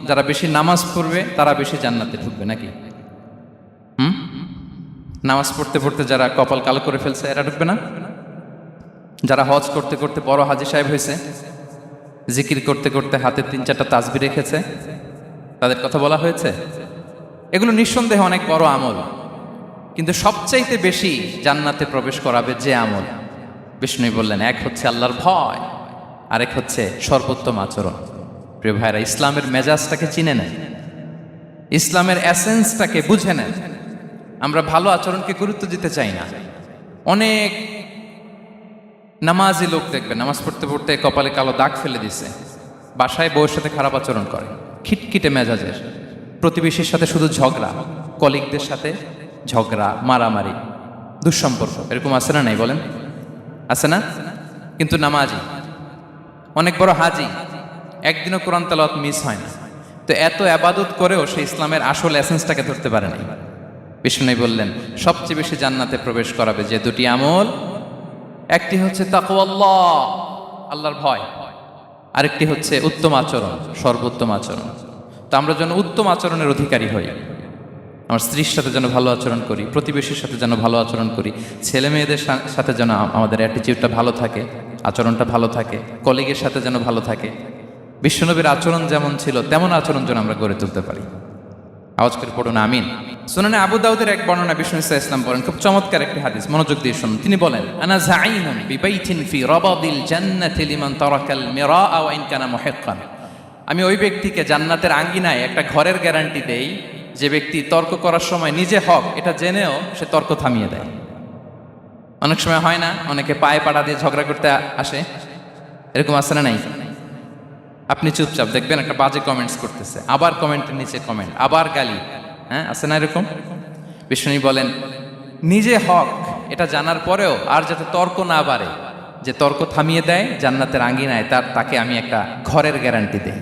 যারা বেশি নামাজ পড়বে তারা বেশি জান্নাতে ঢুকবে নাকি? নামাজ পড়তে পড়তে যারা কপাল কালো করে ফেলছে এরা ঢুকবে না? যারা হজ করতে করতে বড় হাজী সাহেব হয়েছে, জিকির করতে করতে হাতে 3-4টা তাসবিহ রেখেছে, তাদের কথা বলা হয়েছে? এগুলো নিঃসন্দেহে অনেক বড় আমল, কিন্তু সবচাইতে বেশি জান্নাতে প্রবেশ করাবে যে আমল, বিষ্ণু বললেন, এক হচ্ছে আল্লাহর ভয়, আরেক হচ্ছে সর্বোত্তম আচরণ। প্রিয় ভাইরা, ইসলামের মেজাজটাকে চিনে নেন, ইসলামের এসেন্সটাকে বুঝে নেন। আমরা ভালো আচরণকে গুরুত্ব দিতে চাই না। অনেক নামাজি লোক দেখবে নামাজ পড়তে পড়তে কপালে কালো দাগ ফেলে দিছে, বাসায় বউয়ের সাথে খারাপ আচরণ করে, খিটখিটে মেজাজের, প্রতিবেশীর সাথে শুধু ঝগড়া, কলিগদের সাথে ঝগড়া, মারামারি, দুঃসম্পর্ক, এরকম আছে না? নাই বলেন, আছে না? কিন্তু নামাজি, অনেক বড় হাজি, একদিনও কোরআন তেলাওয়াত মিস হয় না, তো এত আবাদত করেও সে ইসলামের আসল এসেন্সটাকে ধরতে পারে নাই। বিষ্ণু বললেন, সবচেয়ে বেশি জান্নাতে প্রবেশ করাবে যে দুটি আমল, একটি হচ্ছে তাকওয়াল্লাহ, আল্লাহর ভয়, আরেকটি হচ্ছে উত্তম আচরণ, সর্বোত্তম আচরণ। তো আমরা যেন উত্তম আচরণের অধিকারী হই, আমার স্ত্রীর সাথে যেন ভালো আচরণ করি, প্রতিবেশীর সাথে যেন ভালো আচরণ করি, ছেলে মেয়েদের সাথে যেন আমাদের অ্যাটিটিউডটা ভালো থাকে, আচরণটা ভালো থাকে, কলিগের সাথে যেন ভালো থাকে। বিশ্বনবীর আচরণ যেমন ছিল তেমন আচরণ যেন আমরা গড়ে তুলতে পারি। আওয়াজ করে পড়ুন আমিন। সুনানে আবু দাউদের এক বর্ণনা, বিষ্ণু ইসলাম বলেন, খুব চমৎকার একটি হাদিস, মনোযোগ দিয়ে শুনুন। তিনি বলেন, আনা যাঈনুন বিবাইতিন ফি রাবাদিল জান্নাতি লিমান তারাকাল মিরাআ ওয়া ইন কানা মুহিক্কান। আমি ওই ব্যক্তিকে জান্নাতের আঙ্গিনায় একটা ঘরের গ্যারান্টি দেই যে ব্যক্তি তর্ক করার সময় নিজে হক এটা জেনেও সে তর্ক থামিয়ে দেয়। অনেক সময় হয় না, অনেকে পায়ে পাড়া দিয়ে ঝগড়া করতে আসে, এরকম আছে না? নাই? আপনি চুপচাপ দেখবেন একটা বাজে কমেন্টস করতেছে, আবার কমেন্টের নিচে কমেন্ট, আবার গালি, হ্যাঁ, আছে না এরকম? বিষ্ণু বলেন, নিজে হক এটা জানার পরেও আর যাতে তর্ক না বাড়ে, যে তর্ক থামিয়ে দেয় জান্নাতের আঙ্গিনায়, তাকে আমি একটা ঘরের গ্যারান্টি দেই।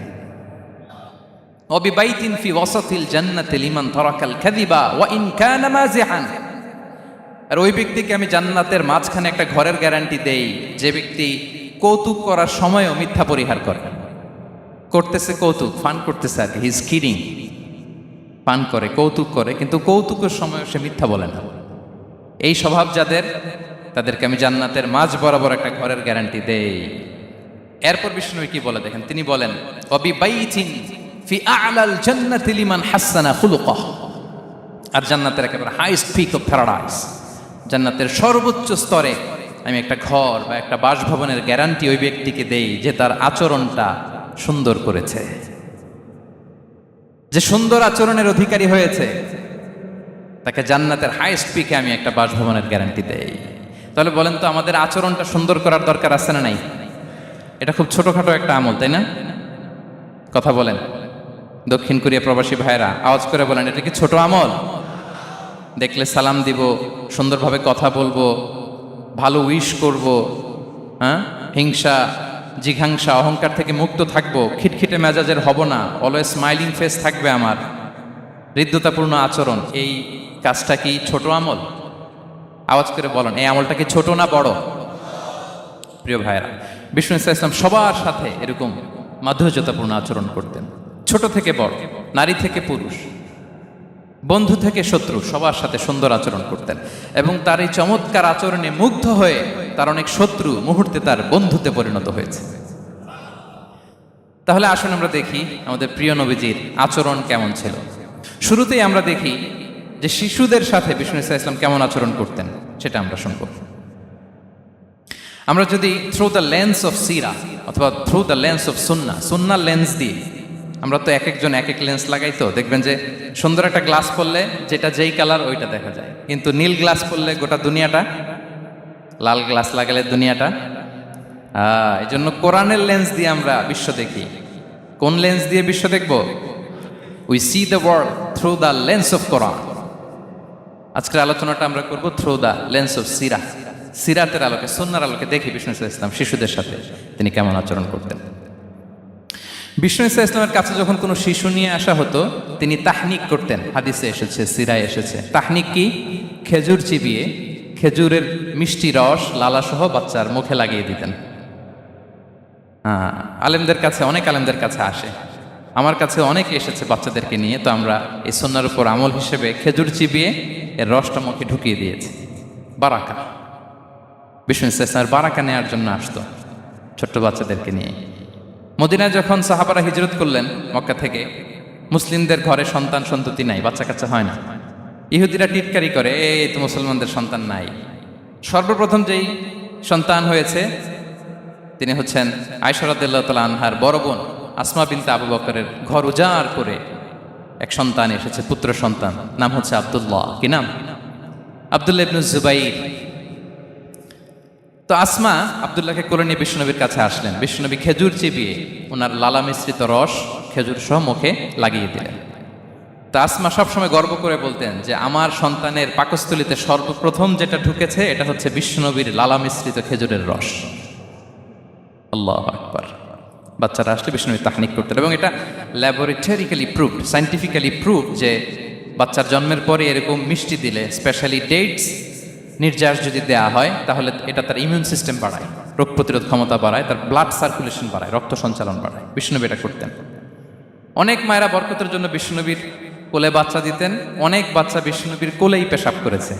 ওয়াবিবাইতিন ফি ওয়াসাতিল জান্নাতি লিমান তারাকাল কাযিবা ওয়া ইন কানা মাযিহান। আর ওই ব্যক্তিকে আমি জান্নাতের মাঝখানে একটা ঘরের গ্যারান্টি দেই যে ব্যক্তি কৌতুক করার সময়ও মিথ্যা পরিহার করে। করতেছে কৌতুক, ফান করতেছে আর কি, হি ইজ কিডিং, পান করে, কৌতুক করে, কিন্তু কৌতুকের সময় সে মিথ্যা বলে না। এই স্বভাব যাদের, তাদেরকে আমি জান্নাতের মাঝ বরাবর একটা ঘরের গ্যারান্টি দেই। এরপর বিষ্ণু কি বলে দেখেন, তিনি বলেন, ওয়াবিবাইতিন ফি আ'লাল জান্নাতি লিমান হাসানা খুলুকাহ। আর জান্নাতের একেবারে হাইস্ট পিক অফ প্যারাডাইস, জান্নাতের সর্বোচ্চ স্তরে আমি একটা ঘর বা একটা বাসভবনের গ্যারান্টি ওই ব্যক্তিকে দেই যে তার আচরণটা সুন্দর করেছে, যে সুন্দর আচরণের অধিকারী হয়েছে, তাকে জান্নাতের হাইস্ট পিকে আমি একটা বাসভবনের গ্যারান্টি দেই। তাহলে বলেন তো, আমাদের আচরণটা সুন্দর করার দরকার আছে না নাই? এটা খুব ছোটখাটো একটা আমল, তাই না? কথা বলেন, দক্ষিণ কোরিয়া প্রবাসী ভাইরা আওয়াজ করে বলেন, এটা কি ছোট আমল? দেখলে সালাম দিব, সুন্দরভাবে কথা বলবো, ভালো উইশ করব, হ্যাঁ, হিংসা জিঘাংসা অহংকার থেকে মুক্ত থাকবো, খিটখিটে মেজাজের হব না, অলওয়েজ স্মাইলিং ফেস থাকবে আমার, হৃদ্যতাপূর্ণ আচরণ। এই কাজটা কি ছোট আমল? আওয়াজ করে বলেন, এই আমলটা কি ছোট না বড়? প্রিয় ভাইরা, বিষ্ণু ইসলাম সবার সাথে এরকম মাধুর্যতাপূর্ণ আচরণ করতেন, ছোট থেকে বড়, নারী থেকে পুরুষ, বন্ধু থেকে শত্রু, সবার সাথে সুন্দর আচরণ করতেন। এবং তার এই চমৎকার আচরণে মুগ্ধ হয়ে তার অনেক শত্রু মুহূর্তে তার বন্ধুতে পরিণত হয়েছে। তাহলে আসুন আমরা দেখি আমাদের প্রিয় নবীজির আচরণ কেমন ছিল। শুরুতেই আমরা দেখি যে শিশুদের সাথে বিষ্ণু ইসলাম কেমন আচরণ করতেন, সেটা আমরা শুনব। আমরা যদি থ্রু দ্য লেন্স অফ সিরা অথবা through the lens of Sunnah lens দিয়ে, আমরা তো এক একজন এক এক লেন্স লাগাই, তো দেখবেন যে সুন্দর একটা গ্লাস পরলে যেটা যেই কালার ওইটা দেখা যায়, কিন্তু নীল গ্লাস পরলে গোটা দুনিয়াটা, লাল গ্লাস লাগালে দুনিয়াটা। এই জন্য কোরআনের লেন্স দিয়ে আমরা বিশ্ব দেখি। কোন লেন্স দিয়ে বিশ্ব দেখব? We see the world through the lens of Quran. আজকের আলোচনাটা আমরা করব থ্রু দ্য লেন্স অফ সিরা, সিরাতের আলোকে, সুন্নাহর আলোকে দেখি বিষ্ণু ইসলাম শিশুদের সাথে তিনি কেমন আচরণ করতেন। বিষ্ণু ইসলামের কাছে যখন কোনো শিশু নিয়ে আসা হতো, তিনি তাহনিক করতেন। হাদিসে এসেছে, সিরায় এসেছে। তাহনিক কি? খেজুর চিবিয়ে খেজুরের মিষ্টি রস লালাসহ বাচ্চার মুখে লাগিয়ে দিতেন। আলেমদের কাছে, অনেক আলেমদের কাছে আসে আমার কাছে অনেকে এসেছে বাচ্চাদেরকে নিয়ে, তো আমরা এই সুন্নাহর উপর আমল হিসেবে খেজুর চিবিয়ে এর রসটা মুখে ঢুকিয়ে দিয়েছি। বারাকা, বিষ্ণু ইসলামের বারাকা নেওয়ার জন্য আসতো ছোট্ট বাচ্চাদেরকে নিয়ে। মদিনায় যখন সাহাবারা হিজরত করলেন মক্কা থেকে, মুসলিমদের ঘরে সন্তান সন্ততি নাই, বাচ্চা কাচ্চা হয় না। ইহুদিরা টিটকারি করে, এই তো মুসলমানদের সন্তান নাই। সর্বপ্রথম যেই সন্তান হয়েছে তিনি হচ্ছেন আয়েশা রাদিয়াল্লাহু তাআলা আনহার বড় বোন আসমা বিনতে আবু বকরের ঘর উজাড় করে এক সন্তান এসেছে, পুত্র সন্তান, নাম হচ্ছে আব্দুল্লাহ। কি নাম? আব্দুল্লাহ ইবনে জুবাইর। তো আসমা আব্দুল্লাহকে কোলে নিয়ে বিশ্বনবীর কাছে আসলেন। বিশ্বনবী খেজুর চিবিয়ে ওনার লালা মিশ্রিত রস খেজুর সহ মুখে লাগিয়ে দিলেন। তা আসমা সবসময় গর্ব করে বলতেন যে আমার সন্তানের পাকস্থলিতে সর্বপ্রথম যেটা ঢুকেছে এটা হচ্ছে বিশ্বনবীর লালা মিশ্রিত খেজুরের রস। আল্লাহু আকবার। বাচ্চারা আসলে বিষ্ণুবী তাহনিক করতেন, এবং এটা ল্যাবরেটরিক্যালি প্রুভড, সাইন্টিফিক্যালি প্রুভড যে বাচ্চার জন্মের পরে এরকম মিষ্টি দিলে, স্পেশালি ডেটস নির্যাস যদি দেয়া হয়, তাহলে এটা তার ইমিউন সিস্টেম বাড়ায়, রোগ প্রতিরোধ ক্ষমতা বাড়ায়, তার ব্লাড সার্কুলেশন বাড়ায়, রক্ত সঞ্চালন বাড়ায়। বিষ্ণুবী এটা করতেন। অনেক মায়েরা বরকতের জন্য বিষ্ণুবীর কোলে বাচ্চা দিতেন। অনেক বাচ্চা বিষ্ণুবীর কোলেই পেশাব করেছে,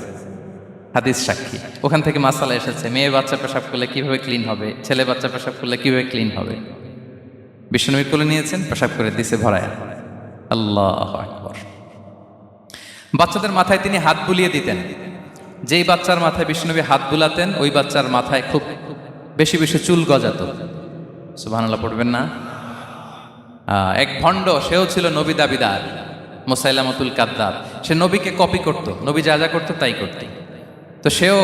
হাদিস সাক্ষী। ওখান থেকে মাসালা এসেছে, মেয়ে বাচ্চা পেশাব করলে কিভাবে ক্লিন হবে, ছেলে বাচ্চা পেশাব করলে কিভাবে ক্লিন হবে। বিষ্ণুবীর কোলে নিয়েছেন, পেশাব করে দিছে ভরায়। আল্লাহু আকবার। বাচ্চাদের মাথায় তিনি হাত বুলিয়ে দিতেন। যেই বাচ্চার মাথায় বিষ্ণুবী হাত বুলাতেন ওই বাচ্চার মাথায় খুব বেশি বেশি চুল গজাতো। সুবহানাল্লাহ পড়বেন না? এক ভণ্ড, সেও ছিল নবী দাবিদার, মুসাইলামাতুল কাদ্দাব। সে নবীকে কপি করত, নবী যা যা করতো তাই করত। তো সেও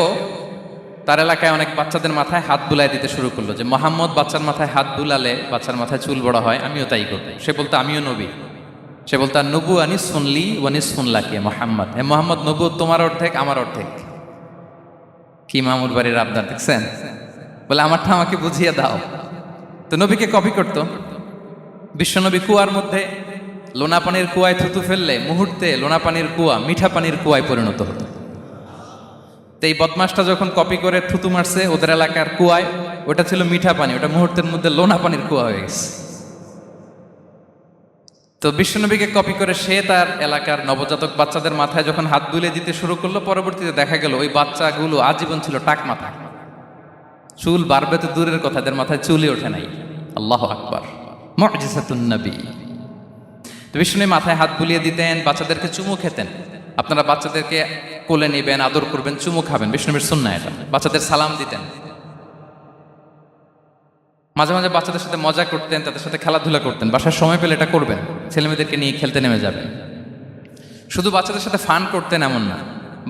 তার এলাকায় অনেক বাচ্চাদের মাথায় হাত বুলাই দিতে শুরু করলো, যে মোহাম্মদ বাচ্চার মাথায় হাত বুলালে বাচ্চার মাথায় চুল বড় হয়, আমিও তাই করব। সে বলতো আমিও নবী। সে বলতো নবু আনিস শুনলি ওয়ানিস শুনলাকে মোহাম্মদ, হে মোহাম্মদ, নবু তোমার অর্ধেক আমার অর্ধেক। কি মামুর বাড়ির আবদার দেখছেন? বলে আমারটা আমাকে বুঝিয়ে দাও। তো নবীকে কপি করত। বিশ্বনবী কুয়ার মধ্যে লোনা পানির কুয়ায় থুতু ফেললে মুহূর্তে লোনা পানির কুয়া মিঠা পানির কুয়ায় পরিণত হতো। তো এই বদমাসটা যখন কপি করে থুতু মারছে ওদের এলাকার কুয়ায়, ওটা ছিল মিঠা পানি, ওটা মুহূর্তের মধ্যে লোনা পানির কুয়া হয়ে গেছে। তো বিশ্বনবীকে কপি করে সে তার এলাকার নবজাতক বাচ্চাদের মাথায় যখন হাত বুলিয়ে দিতে শুরু করলো, পরবর্তীতে দেখা গেল ওই বাচ্চাগুলো আজীবন ছিল টাক মাথা। চুল বাড়বে তো দূরের কথা, এদের মাথায় চুলই ওঠে নাই। আল্লাহু আকবার, মুজিজাতুন নবী। তো বিষ্ণু মাথায় হাত বুলিয়ে দিতেন, বাচ্চাদেরকে চুমু খেতেন। আপনারা বাচ্চাদেরকে কোলে নেবেন, আদর করবেন, চুমু খাবেন, বিষ্ণুবীর সুন্নাহ এটা। বাচ্চাদের সালাম দিতেন। মাঝে মাঝে বাচ্চাদের সাথে মজা করতেন, তাদের সাথে খেলাধুলা করতেন। বাসার সময় পেলে এটা করবেন, ছেলেমেয়েদেরকে নিয়ে খেলতে নেমে যাবেন। শুধু বাচ্চাদের সাথে ফান করতেন এমন না,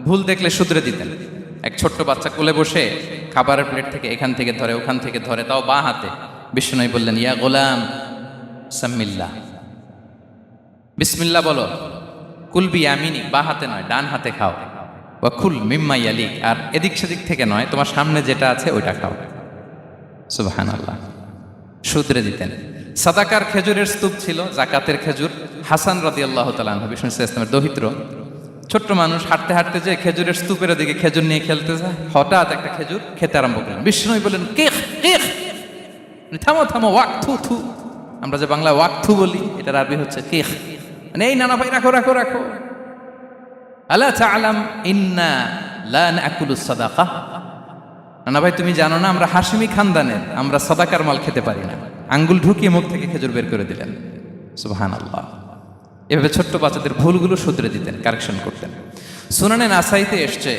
ভুল দেখলে শুধরে দিতেন। এক ছোট্ট বাচ্চা কোলে বসে খাবারের প্লেট থেকে এখান থেকে ধরে ওখান থেকে ধরে, তাও বাঁ হাতে। বিষ্ণু বললেন, ইয়া গোলাম সাম্মিল্লাহ, বিসমিল্লাহ বলো। কুলবি আমিনি, বাঁ হাতে নয় ডান হাতে খাও। ওয়া কুল মিম্মা ইয়ালিক, আর এদিক সেদিক থেকে নয়, তোমার সামনে যেটা আছে ওইটা খাও। সুবহানাল্লাহ। শুধরে দিতেন। সাদাকার খেজুরের স্তূপ ছিল, জাকাতের খেজুর। হাসান রাদিয়াল্লাহু তাআলা আনহু, বিষ্ণু ইসলামের দৌহিত্র, ছোট্ট মানুষ, হাঁটতে হাঁটতে যে খেজুরের স্তূপের দিকে খেজুর নিয়ে খেলতে যায়, হঠাৎ একটা খেজুর খেতে আরম্ভ করলেন। বিষ্ণু বললেন, কেখ কেখ, থামো থামো, ওয়াক থু থু। আমরা যে বাংলা ওয়াক থু বলি, এটার আরবি হচ্ছে কেখ, মানে এই নানা ভাই রাখো রাখো রাখো। আলা তাআলাম ইন্না লা নাকুলুস সাদাকা, নানা ভাই তুমি জানো না আমরা হাশিমি খানদানের, আমরা সাদাকার মাল খেতে পারি না। আঙ্গুল ঢুকিয়ে মুখ থেকে খেজুর বের করে দিলেন। সুবহানাল্লাহ। এভাবে ছোট্ট বাচ্চাদের ভুলগুলো শুধরে দিতেন, কারেকশন করতেন। সুনানে নাসাইতে এসছে,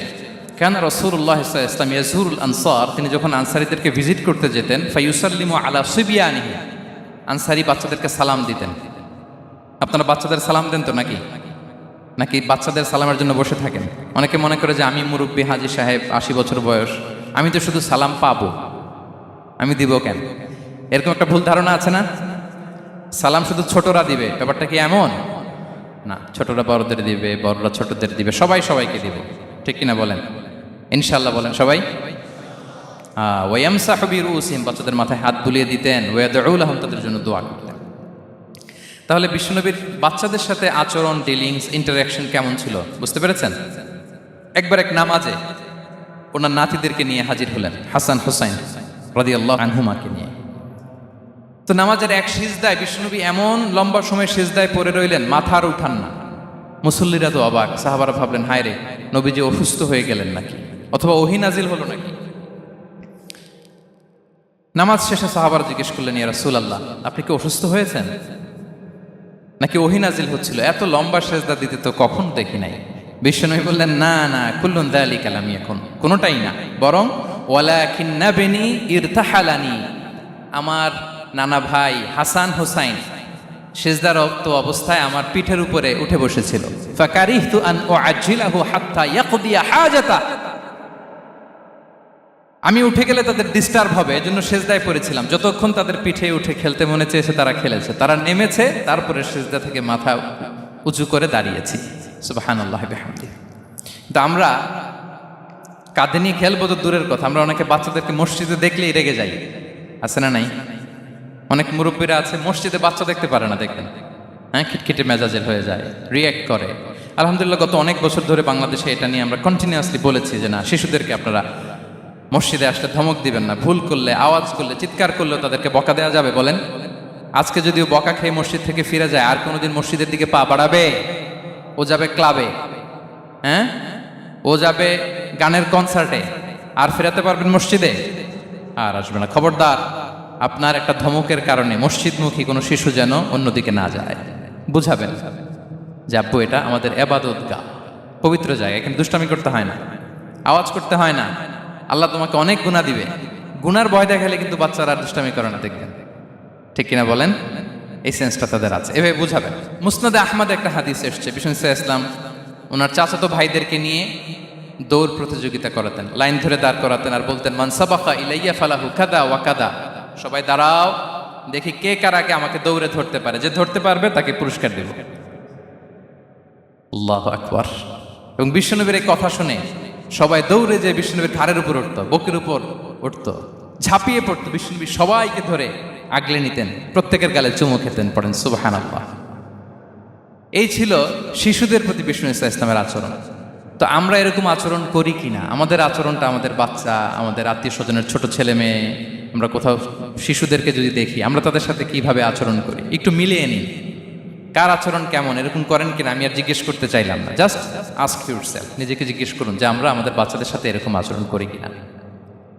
কেন রাসূলুল্লাহ সাল্লাল্লাহু আলাইহি ওয়াসাল্লাম ইয়াজুরুল আনসার, তিনি যখন আনসারীদেরকে ভিজিট করতে যেতেন, ফায়ুসাল্লিমু আলা সিবিয়ানিহি, আনসারী বাচ্চাদেরকে সালাম দিতেন। আপনারা বাচ্চাদের সালাম দেন তো নাকি? নাকি বাচ্চাদের সালামের জন্য বসে থাকেন? অনেকে মনে করে যে আমি মুরব্বী হাজী সাহেব, 80 বছর বয়স, আমি তো শুধু সালাম পাবো, আমি দিব কেন? এরকম একটা ভুল ধারণা আছে না? সালাম শুধু ছোটরা দিবে, ব্যাপারটা কি এমন না? ছোটরা বড়দের দিবে, বড়রা ছোটদের দিবে, সবাই সবাইকে দিবে, ঠিক কিনা বলেন? ইনশাআল্লাহ বলেন সবাই। ওয়ায়ামসাহু বিরুসিহিম, বাচ্চাদের মাথায় হাত বুলিয়ে দিতেন। ওয়ায়াদউ লাহুম, তাদের জন্য দোয়া করতেন। তাহলে বিশ্বনবীর বাচ্চাদের সাথে আচরণ, ডিলিংস, ইন্টারাকশন কেমন ছিল বুঝতে পেরেছেন? একবার এক নামাজে ওনার নাতিদেরকে নিয়ে হাজির হলেন, হাসান হুসাইন রাদিয়াল্লাহু আনহুমাকে নিয়ে। তো নামাজের এক সিজদায় বিশ্বনবী এমন লম্বা সময় সিজদায় পড়ে রইলেন, মাথা আর উঠান না। মুসল্লিরা তো অবাক, সাহাবারা ভাবলেন হায় রে, নবীজি অসুস্থ হয়ে গেলেন নাকি, অথবা ওহী নাজিল হলো নাকি। নামাজ শেষে সাহাবারা জিজ্ঞেস করলেন, ইয়া রাসূলুল্লাহ, আপনি কি অসুস্থ হয়েছেন নাকি ওহী নাজিল হচ্ছিল? এত লম্বা সিজদা দিতে তো কখন দেখি নাই। বিশ্বনবী বললেন, না না, কুল্লুন যালিকা লাম ইয়াকুন, কোনোটাই না, বরং ওয়ালাকিন নাবনি ইরতাহালানি, আমার নানা ভাই হাসান হোসাইন সিজদারত অবস্থায় আমার পিঠের উপরে উঠে বসেছিল। ফাকারিহতু আন উআজ্জিলাহু হাত্তা ইয়াকদিয়া হাজাতা, আমি উঠে গেলে তাদের ডিস্টার্ব হবে, এজন্য সিজদায় পড়েছিলাম। যতক্ষণ তাদের পিঠে উঠে খেলতে মনে চেয়েছে তারা খেলেছে, তারা নেমেছে, তারপরে সিজদা থেকে মাথা উঁচু করে দাঁড়িয়েছি। সুবহানাল্লাহ বিহামদিহি। কিন্তু আমরা কাঁধে নিয়ে খেলবো তো দূরের কথা, আমরা অনেকে বাচ্চাদেরকে মসজিদে দেখলেই রেগে যাই, আছে না নাই? অনেক মুরব্বীরা আছে মসজিদে বাচ্চা দেখতে পারে না, দেখবেন হ্যাঁ, খিটখিটে মেজাজের হয়ে যায়, রিয়্যাক্ট করে। আলহামদুলিল্লাহ গত অনেক বছর ধরে বাংলাদেশে এটা নিয়ে আমরা কন্টিনিউয়াসলি বলেছি যে না, শিশুদেরকে আপনারা মসজিদে আসলে ধমক দিবেন না, ভুল করলে, আওয়াজ করলে, চিৎকার করলেও তাদেরকে বকা দেওয়া যাবে? বলেন, আজকে যদিও বকা খেয়ে মসজিদ থেকে ফিরে যায়, আর কোনোদিন মসজিদের দিকে পা বাড়াবে? ও যাবে ক্লাবে, হ্যাঁ, ও যাবে গানের কনসার্টে, আর ফেরাতে পারবেন মসজিদে? আর আসবে না। খবরদার, আপনার একটা ধমকের কারণে মসজিদমুখী কোনো শিশু যেন অন্যদিকে না যায়। বুঝাবেন যে আব্বু, এটা আমাদের ইবাদত গাহ, পবিত্র জায়গা, এখানে দুষ্টামি করতে হয় না, আওয়াজ করতে হয় না, আল্লাহ তোমাকে অনেক গুনাহ দিবে। গুনার ভয় দেখালে কিন্তু বাচ্চারা আর দুষ্টামি করে না, দেখবেন, ঠিক কিনা বলেন? এই সেন্সটা তাদের আছে, এভাবে বুঝাবেন। মুসনাদে আহমদ একটা হাদিস এসছে, বিষ্ণু ইসলাম ওনার চাচাতো ভাইদেরকে নিয়ে দৌড় প্রতিযোগিতা করাতেন, লাইন ধরে দাঁড় করাতেন, আর বলতেন, মান সাবাকা ইলাইয়া ফালাহু কাদা ওয়া কাদা, সবাই দাঁড়াও, দেখি কে কার আগে আমাকে দৌড়ে ধরতে পারে, যে ধরতে পারবে তাকে পুরস্কার দেব। আল্লাহু আকবার। এবং বিশ্বনবীর এই কথা শুনে সবাই দৌড়ে যে বিশ্বনবীর ঘাড়ের উপর উঠতো, বুকের উপর উঠতো, ঝাঁপিয়ে পড়তো, বিশ্বনবী সবাইকে ধরে আগলে নিতেন, প্রত্যেকের গালে চুমু খেতেন। পড়েন সুবহানাল্লাহ। এই ছিল শিশুদের প্রতি বিষ্ণু ইসলামের আচরণ। তো আমরা এরকম আচরণ করি কিনা? আমাদের আচরণটা আমাদের বাচ্চা, আমাদের আত্মীয় স্বজনের ছোট ছেলে মেয়ে, আমরা কোথাও শিশুদেরকে যদি দেখি, আমরা তাদের সাথে কিভাবে আচরণ করি, একটু মিলিয়ে নিন কার আচরণ কেমন, এরকম করেন কিনা। আমি আর জিজ্ঞেস করতে চাইলাম না, জাস্ট আস্ক ইউরসেলফ, নিজেকে জিজ্ঞেস করুন যে আমরা আমাদের বাচ্চাদের সাথে এরকম আচরণ করি কিনা।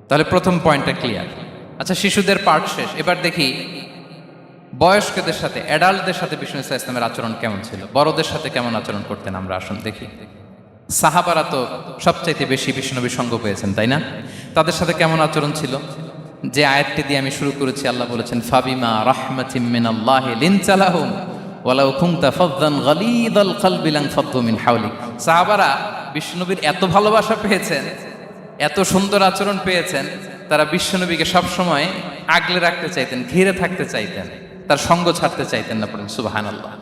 তাহলে প্রথম পয়েন্টটা ক্লিয়ার। আচ্ছা, শিশুদের পার্ট শেষ, এবার দেখি বয়স্কদের সাথে, অ্যাডাল্টদের সাথে বিষ্ণু ইসলামের আচরণ কেমন ছিল, বড়দের সাথে কেমন আচরণ করতেন আমরা। আসুন দেখি। সাহাবারা তো সবচাইতে বেশি বিষ্ণুনবীর সঙ্গ পেয়েছেন, তাই না? তাদের সাথে কেমন আচরণ ছিল? যে আয়াতটি দিয়ে আমি শুরু করেছি, আল্লাহ বলেছেন, ফাবিমা রাহমাতিম মিনাল্লাহি লিনতা লাহুম ওয়ালাউ কুনতা ফাযযান গালিযাল কলবি লানফাদ্দু মিন হাওলিক। সাহাবারা বিষ্ণুনবীর এত ভালোবাসা পেয়েছেন, এত সুন্দর আচরণ পেয়েছেন, তারা বিশ্বনবীকে সবসময় আগলে রাখতে চাইতেন, ঘিরে থাকতে চাইতেন, তার সঙ্গ ছাড়তে চাইতেন না। পড়েন সুবহানাল্লাহ।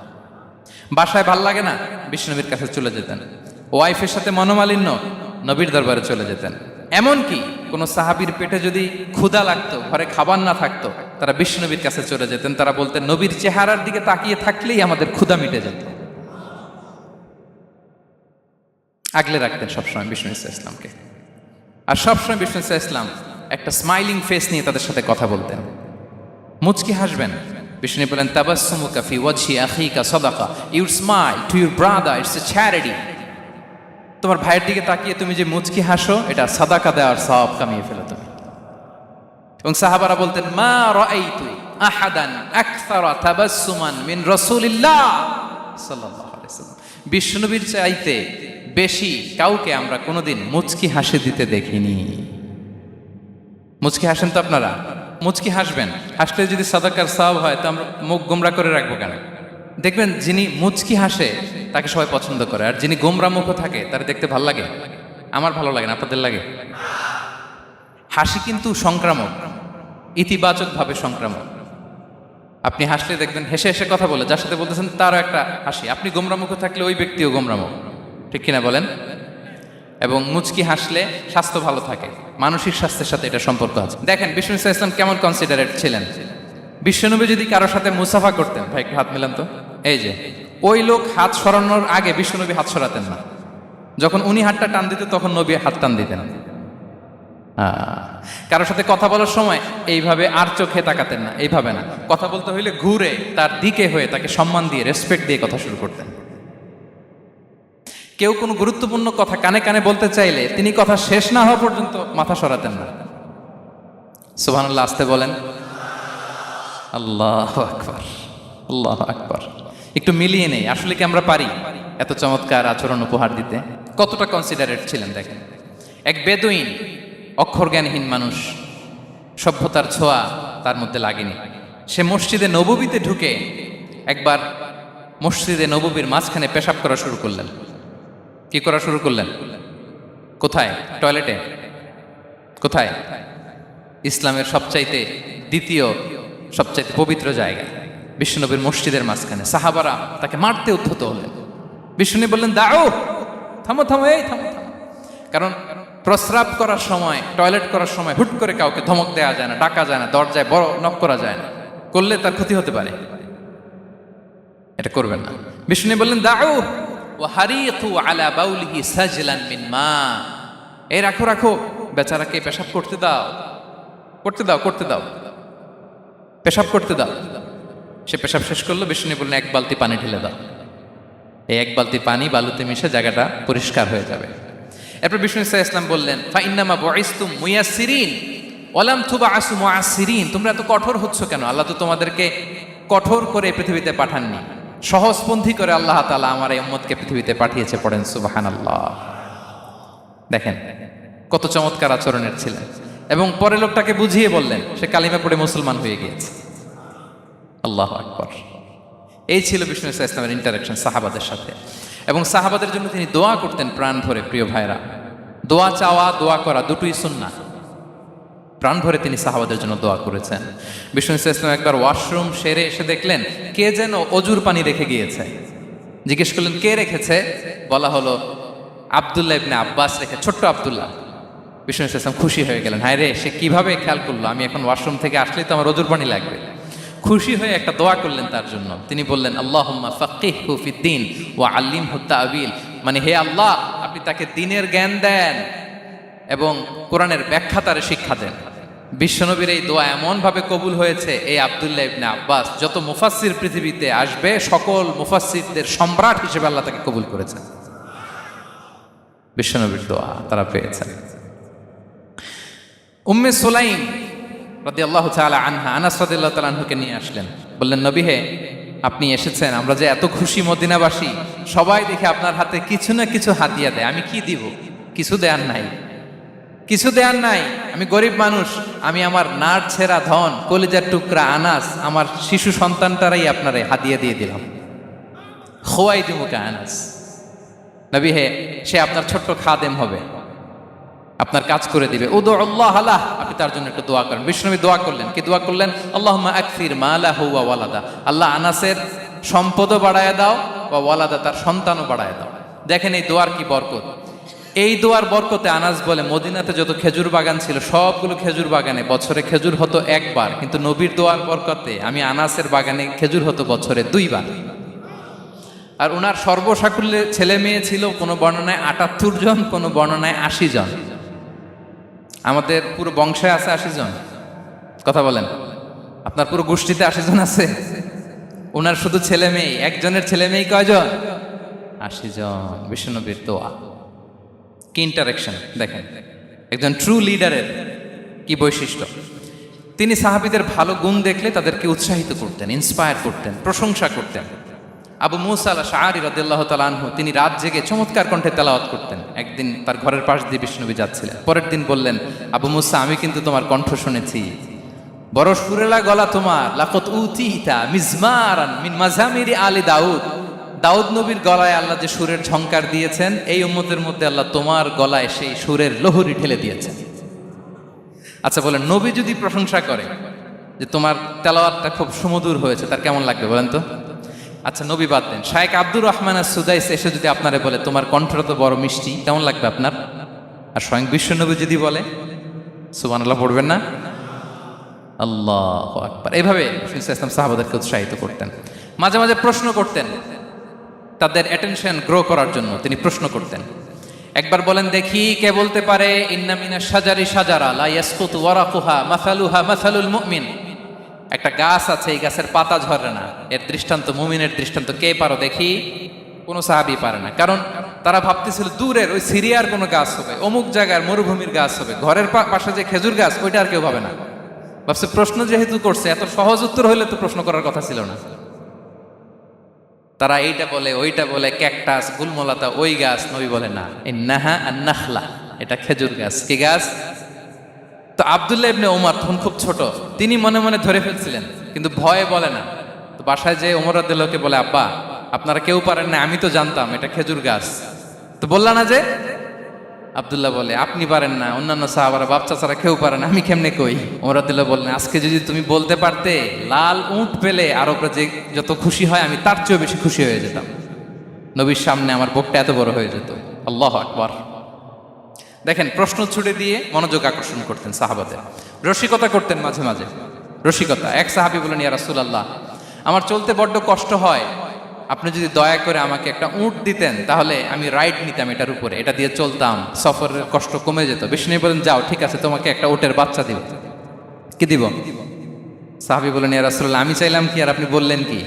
বাসায় ভাল লাগে না, বিশ্বনবীর কাছে চলে যেতেন। ওয়াইফের সাথে মনোমালিন্য, নবীর দরবারে চলে যেতেন। এমনকি কোনো সাহাবীর পেটে যদি ক্ষুধা লাগতো, ঘরে খাবার না থাকতো, তারা বিশ্বনবীর কাছে চলে যেতেন। তারা বলতেন, নবীর চেহারার দিকে তাকিয়ে থাকলেই আমাদের ক্ষুধা মিটে যেত। আগলে রাখতেন সবসময় বিষ্ণু ইসলামকে। আর সবসময় বিষ্ণু ইসলাম একটা স্মাইলিং ফেস নিয়ে তাদের সাথে কথা বলতেন, মুচকি হাসবেন। বিষ্ণু বলেন, তাবাসসুমুকা ফি ওয়াজহি আখিকা সাদাকা, you smile to your brother, it's a charity. তোমার ভাইয়ের দিকে তাকিয়ে তুমি যে মুচকি হাসো, এটা সাদাকা দেওয়ার সওয়াব কামিয়ে ফেলো তুমি। এবং সাহাবারা বলতেন, মা রাআইতু আহাদান আকসারা তাবাসসুমান মিন রাসূলিল্লাহ সাল্লাল্লাহু আলাইহি ওয়াসাল্লাম। বিষ্ণুনবীর চাইতে বেশি কাউকে আমরা কোনোদিন মুচকি হাসি দিতে দেখিনি। মুচকি হাসেন তো আপনারা? মুচকি হাসবেন, হাসলে যদি সাদাকার সওয়াব হয়, তো আমরা মুখ গোমরা করে রাখবো কেন? দেখবেন, যিনি মুচকি হাসে তাকে সবাই পছন্দ করে, আর যিনি গোমরা মুখ থাকে তার দেখতে ভালো লাগে। আমার ভালো লাগে না, আপনাদের লাগে? হাসি কিন্তু সংক্রামক, ইতিবাচকভাবে সংক্রামক। আপনি হাসলে দেখবেন হেসে হেসে কথা বলে, যার সাথে বলতেছেন তারও একটা হাসি। আপনি গোমরা মুখ থাকলে ওই ব্যক্তিও গোমরা মুখ, ঠিক কিনা বলেন? এবং মুচকি হাসলে স্বাস্থ্য ভালো থাকে, মানসিক স্বাস্থ্যের সাথে এটা সম্পর্ক আছে। দেখেন বিষ্ণু ইসলাম কেমন কনসিডারেট ছিলেন। বিশ্বনবী যদি কারোর সাথে মুসাফা করতেন, ভাই একটু হাত মিলান তো, এই যে ওই লোক হাত সরানোর আগে বিশ্বনবী হাত সরাতেন না। যখন উনি হাতটা টান দিতেন, তখন নবী হাত টান দিতেন। কারোর সাথে কথা বলার সময় এইভাবে আর চোখে তাকাতেন না, এইভাবে না, কথা বলতে হইলে ঘুরে তার দিকে হয়ে তাকে সম্মান দিয়ে রেসপেক্ট দিয়ে কথা শুরু করতেন। কেউ কোনো গুরুত্বপূর্ণ কথা কানে কানে বলতে চাইলে তিনি কথা শেষ না হওয়া পর্যন্ত মাথা সরাতেন না। সুবহানাল্লাহ, আসতে বলেন। আল্লাহু আকবার, আল্লাহু আকবার। একটু মিলিয়ে নেই, আসলে কি আমরা পারি এত চমৎকার আচরণ উপহার দিতে? কতটা কনসিডারেট ছিলেন দেখেন। এক বেদুইন, অক্ষর জ্ঞানহীন মানুষ, সভ্যতার ছোঁয়া তার মধ্যে লাগেনি। সে মসজিদে নববীতে ঢুকে একবার মসজিদে নববীর মাঝখানে পেশাব করা শুরু করলেন। কি করা শুরু করলেন? কোথায়? টয়লেটে? কোথায়? ইসলামের সবচাইতে দ্বিতীয় সবচাইতে পবিত্র জায়গা বিশ্বনবীর মসজিদের মাঝখানে। সাহাবারা তাকে মারতে উদ্ধত হলেন। বিষ্ণু বললেন, দাও, থামো থামো, এই থামো থামো। কারণ প্রস্রাব করার সময়, টয়লেট করার সময় হুট করে কাউকে ধমক দেওয়া যায় না, ডাকা যায় না, দরজায় বড় নক করা যায় না, করলে তার ক্ষতি হতে পারে, এটা করবেন না। বিষ্ণু বললেন, দাও ওয়া হারিকু আলা বাউলিহি সাজলান মিন মা, এই রাখো রাখো, বেচারাকে পেশাব করতে দাও, করতে দাও, করতে দাও, পেশাব করতে দাও। সে পেশাব শেষ করলো। বিষ্ণু বললেন, এক বালতি পানি ঢেলে দাও। এই এক বালতি পানি বালুতে মিশে জায়গাটা পরিষ্কার হয়ে যাবে। এরপর বিষ্ণু ইসলাম বললেন, ফাইন্নামা বুইসতুম মুয়াসসিরিন ওয়ালাম তুবআসু মুআসসিরিন, তোমরা এত কঠোর হচ্ছ কেন? আল্লাহ তো তোমাদেরকে কঠোর করে পৃথিবীতে পাঠাননি, সহজপন্থী করে আল্লাহ তাআলা আমার এই উম্মতকে পৃথিবীতে পাঠিয়েছে। পড়েন সুবহানাল্লাহ। দেখেন কত চমৎকার আচরণের ছিলেন। এবং পরে লোকটাকে বুঝিয়ে বললেন, সে কালিমা পড়ে মুসলমান হয়ে গিয়েছে। আল্লাহু আকবার। এই ছিল বিষ্ণু ইসলামের ইন্টারাকশন সাহাবাদের সাথে। এবং সাহাবাদের জন্য তিনি দোয়া করতেন প্রাণ ভরে। প্রিয় ভাইরা, দোয়া চাওয়া, দোয়া করা দুটোই সুন্নাহ। প্রাণ ভরে তিনি সাহাবাদের জন্য দোয়া করেছেন। বিষ্ণু ইসলাম একবার ওয়াশরুম সেরে এসে দেখলেন কে যেন অজুর পানি রেখে গিয়েছে। জিজ্ঞেস করলেন, কে রেখেছে? বলা হলো, আব্দুল্লাহ ইবনে আব্বাস রেখে, ছোট্ট আব্দুল্লাহ। বিষ্ণু ইসলাম খুশি হয়ে গেলেন, হায় রে, সে কিভাবে খেয়াল করলো, আমি এখন ওয়াশরুম থেকে আসলেই তো আমার অজুর পানি লাগবে। খুশি হয়ে একটা দোয়া করলেন তার জন্য। তিনি বললেন, আল্লাহুম্মা ফাক্কিহহু ফিদ্দীন ওয়া আল্লিমহু তা'ওয়িল, মানে হে আল্লাহ, আপনি তাকে দ্বীনের জ্ঞান দেন এবং কোরআনের ব্যাখ্যা তার শিক্ষা দেন। বিশ্বনবীর এই দোয়া এমন ভাবে কবুল হয়েছে, এই আব্দুল্লাহ ইবনে আব্বাস যত মুফাসসির পৃথিবীতে আসবে সকল মুফাসসিরদের সম্রাট হিসেবে আল্লাহ তাকে কবুল করেছেন। বিশ্বনবীর দোয়া তারা পেয়েছেন। উম্মে সুলাইম রাদিয়াল্লাহু তাআলা আনহা, আনাস রাদিয়াল্লাহু তাআলা আনহুকে নিয়ে আসলেন। বললেন, নবী হে, আপনি এসেছেন, আমরা যে এত খুশি মদিনাবাসী, সবাই দেখে আপনার হাতে কিছু না কিছু হাদিয়া দেয়, আমি কি দিব? কিছু দেয়ার নাই, কিছু দেয়ার নাই, আমি গরিব মানুষ, আমি আমার নাড় ছেঁড়া ধন, কলিজার টুকরা আনাস, আমার শিশু সন্তানটারাই আপনারে হাদিয়া দিয়ে দিলাম। খোয়াই দিমুকা আনাস, নবী হে, সে আপনার ছোট্ট খাদেম হবে, আপনার কাজ করে দিবে। উদু আল্লাহ আলাহ, আপনি তার জন্য একটু দোয়া করেন। বিষ্ণুনবী দোয়া করলেন, কি দোয়া করলেন? আল্লাহুম্মা আকসির মালাহু ওয়া ওয়ালাদা, আল্লাহ আনাসের সম্পদও বাড়ায় দাও, ওয়া ওয়ালাদা, তার সন্তানও বাড়ায় দাও। দেখেন এই দোয়ার কি বরকত। এই দোয়ার বরকতে আনাস বলে, মদিনাতে যত খেজুর বাগান ছিল সবগুলো খেজুর বাগানে বছরে খেজুর হতো একবার, কিন্তু নবীর দোয়ার বরকতে আমি আনাসের বাগানে খেজুর হতো বছরে 2 বার। আর ওনার সর্বসাকুল্যে ছেলে মেয়ে ছিল, কোনো বর্ণনায় 78 জন, কোনো বর্ণনায় 80 জন। আমাদের পুরো বংশে আছে 80 জন, কথা বলেন। আপনার পুরো গোষ্ঠীতে 80 জন আছে। ওনার শুধু ছেলে মেয়ে, একজনের ছেলে মেয়ে কয়জন? 80 জন। বিশ্বনবীর দোয়া কি ইন্টারেকশন দেখেন, একজন ট্রু লিডারের কি বৈশিষ্ট্য। তিনি সাহাবীদের ভালো গুণ দেখলে তাদেরকে উৎসাহিত করতেন, ইন্সপায়ার করতেন, প্রশংসা করতেন। আবু মুসা আল-আশআরী রাদিয়াল্লাহু তাআলা আনহু, তিনি রাত জেগে চমৎকার কণ্ঠে তেলাওয়াত করতেন। একদিন তার ঘরের পাশ দিয়ে বিষ্ণুনবী যাচ্ছিলেন। পরের দিন বললেন, আবু মুসা, আমি কিন্তু তোমার কণ্ঠ শুনেছি, বড় সুরেলা গলা তোমার। লাকাত উতিতা মিজমারান মিন মাজামিরি আলি দাউদ, দাউদ নবীর গলায় আল্লাহ যে সুরের ঝংকার দিয়েছেন, এই উম্মতের মধ্যে আল্লাহ তোমার গলায় সেই সুরের লহরী ঢেলে দিয়েছেন। আচ্ছা বলেন, নবী যদি প্রশংসা করে যে তোমার তেলাওয়াতটা খুব সুমধুর হয়েছে, তার কেমন লাগবে বলেন তো? আচ্ছা নবী বাদ দেন, শায়েখ আব্দুর রহমান আস-সুদাইস এসে যদি আপনারে বলে তোমার কণ্ঠটা তো বড় মিষ্টি, কেমন লাগবে আপনার? আর স্বয়ং বিশ্বনবী যদি বলে, সুবহানাল্লাহ পড়বেন না? আল্লাহু আকবার। এইভাবে ইসলাম সাহাবাদেরকে উৎসাহিত করতেন। মাঝে মাঝে প্রশ্ন করতেন, তাদের অ্যাটেনশন গ্রো করার জন্য তিনি প্রশ্ন করতেন। একবার বলেন দেখি কে বলতে পারে ইন্না মিনাশ শাজারি শাজারা লা ইয়াসকুতু ওয়ারাকুহা মাসালুহা মাসালুল মুমিন। একটা গাছ আছে, এই গাছের পাতা ঝরে না, এর দৃষ্টান্ত মুমিনের দৃষ্টান্ত। কে পারো দেখি? কোনো সাহাবী পারে না, কারণ তারা ভাবতেছিল দূরের ওই সিরিয়ার কোনো গাছ হবে, অমুক জায়গার মরুভূমির গাছ হবে, ঘরের পাশে যে খেজুর গাছ ওইটা আর কেউ ভাবে না। ভাবছে প্রশ্ন যেহেতু করছে, এত সহজ উত্তর হইলে তো প্রশ্ন করার কথা ছিল না। তারা এইটা বলে ওইটা বলে, ক্যাকটাস গুলমলাতা ওই গাছ। নবী বলে না, ইন্নাহা আন-নাখলা, এটা খেজুর গাছ। কি গাছ? তো আব্দুল্লাহ ইবনে ওমর তখন খুব ছোট, তিনি মনে মনে ধরে ফেলছিলেন, কিন্তু ভয়ে বলে না। তো বাসায় যে ওমর রাদিয়াল্লাহুকে বলে, আব্বা আপনারা কেউ পারেন না, আমি তো জানতাম এটা খেজুর গাছ, তো বললা না যে? আব্দুল্লাহ বলে আপনি পারেন না, অন্যান্য সাহাবারা বাচ্চা ছাড়া কেউ পারে না, আমি কেমনে কই? ওমর রাদিয়াল্লাহু বললেন আজকে যদি তুমি বলতে পারতে, লাল উট পেলে আরবরা যে যত খুশি হয় আমি তার চেয়েও বেশি খুশি হয়ে যেতাম। নবীর সামনে আমার বুকটা এত বড় হয়ে যেত। আল্লাহু আকবার। দেখেন, প্রশ্ন ছুড়ে দিয়ে মনোযোগ আকর্ষণ করতেন সাহাবাদের, রসিকতা করতেন মাঝে মাঝে। রসিকতা, এক সাহাবী বলেন ইয়া রাসূলুল্লাহ, আমার চলতে বড্ড কষ্ট হয়, আপনি যদি দয়া করে আমাকে একটা উট দিতেন তাহলে আমি রাইড নিতাম এটার উপরে, এটা দিয়ে চলতাম, সফরের কষ্ট কমে যেত। বিষ্ণু বলেন যাও ঠিক আছে, তোমাকে একটা উটের বাচ্চা দিব। কি দিব? সাহাবী বলেন ইয়া রাসূলুল্লাহ, আমি চাইলাম কি আর আপনি বললেন কি?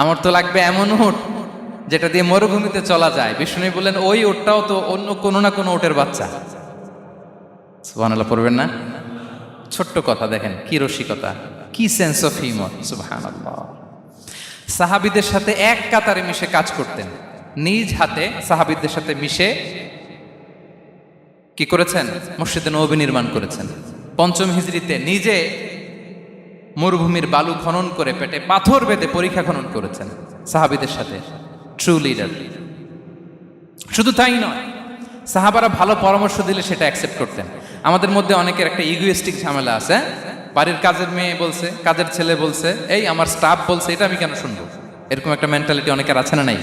আমার তো লাগবে এমন উট যেটা দিয়ে মরুভূমিতে চলা যায়। বিষ্ণু বললেন ওই উটটাও তো অন্য কোনো না কোনো উটের বাচ্চা। সুবহানাল্লাহ পড়বেন না? ছোট্ট কথা, দেখেন কি রসিকতা, কি সেন্স অফ হিউমার। সুবহানাল্লাহ। সাহাবীদের সাথে এক কাতারে মিশে কাজ করতেন, নিজ হাতে সাহাবীদের সাথে মিশে কি করেছেন? মসজিদে নববী নির্মাণ করেছেন। পঞ্চম হিজরিতে নিজে মরুভূমির বালু খনন করে পেটে পাথর বেঁধে পরীক্ষা খনন করেছেন সাহাবীদের সাথে। True leader. শুধু তাই নয়, সাহাবারা ভালো পরামর্শ দিলে সেটা অ্যাকসেপ্ট করতেন। আমাদের মধ্যে অনেকের একটা ইগোইস্টিক ঝামেলা আছে, বাড়ির কাজের মেয়ে বলছে, কাজের ছেলে বলছে, এই আমার স্টাফ বলছে, এটা আমি কেন শুনবো? এরকম একটা মেন্টালিটি অনেকের আছে না নাই?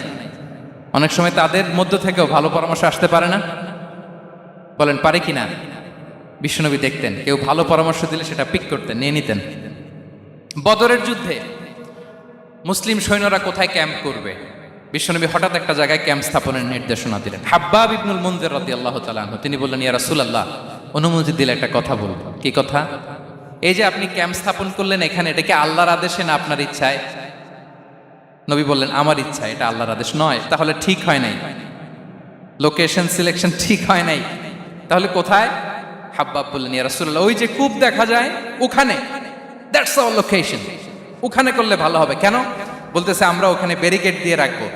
অনেক সময় তাদের মধ্য থেকেও ভালো পরামর্শ আসতে পারে না। বলেন পারে কি না? বিশ্বনবী দেখতেন কেউ ভালো পরামর্শ দিলে সেটা পিক করতেন, নিয়ে নিতেন। বদরের যুদ্ধে মুসলিম সৈন্যরা কোথায় ক্যাম্প করবে, বিশ্বনবী হঠাৎ একটা জায়গায় ক্যাম্প স্থাপনের নির্দেশনা দিলেন। হাব্বাব ইবনুল মুনজির রাদিয়াল্লাহু তাআলা আনহু তিনি বললেন ইয়া রাসূলুল্লাহ, অনুমতি দিলে একটা কথা বলবো। কি কথা? এই যে আপনি ক্যাম্প স্থাপন করলেন এখানে, এটা কি আল্লাহর আদেশে না আপনার ইচ্ছায়? নবী বললেন আমার ইচ্ছা, এটা আল্লাহর আদেশ নয়। তাহলে ঠিক হয় নাই, লোকেশন সিলেকশন ঠিক হয় নাই। তাহলে কোথায়? হাব্বাব বললেন ইয়া রাসূলুল্লাহ, ওই যে কূপ দেখা যায় ওখানে, দ্যাটস আওয়ার লোকেশন, ওখানে করলে ভালো হবে। কেন? বলতেছে আমরা ওখানে ব্যারিকেড দিয়ে রাখবো,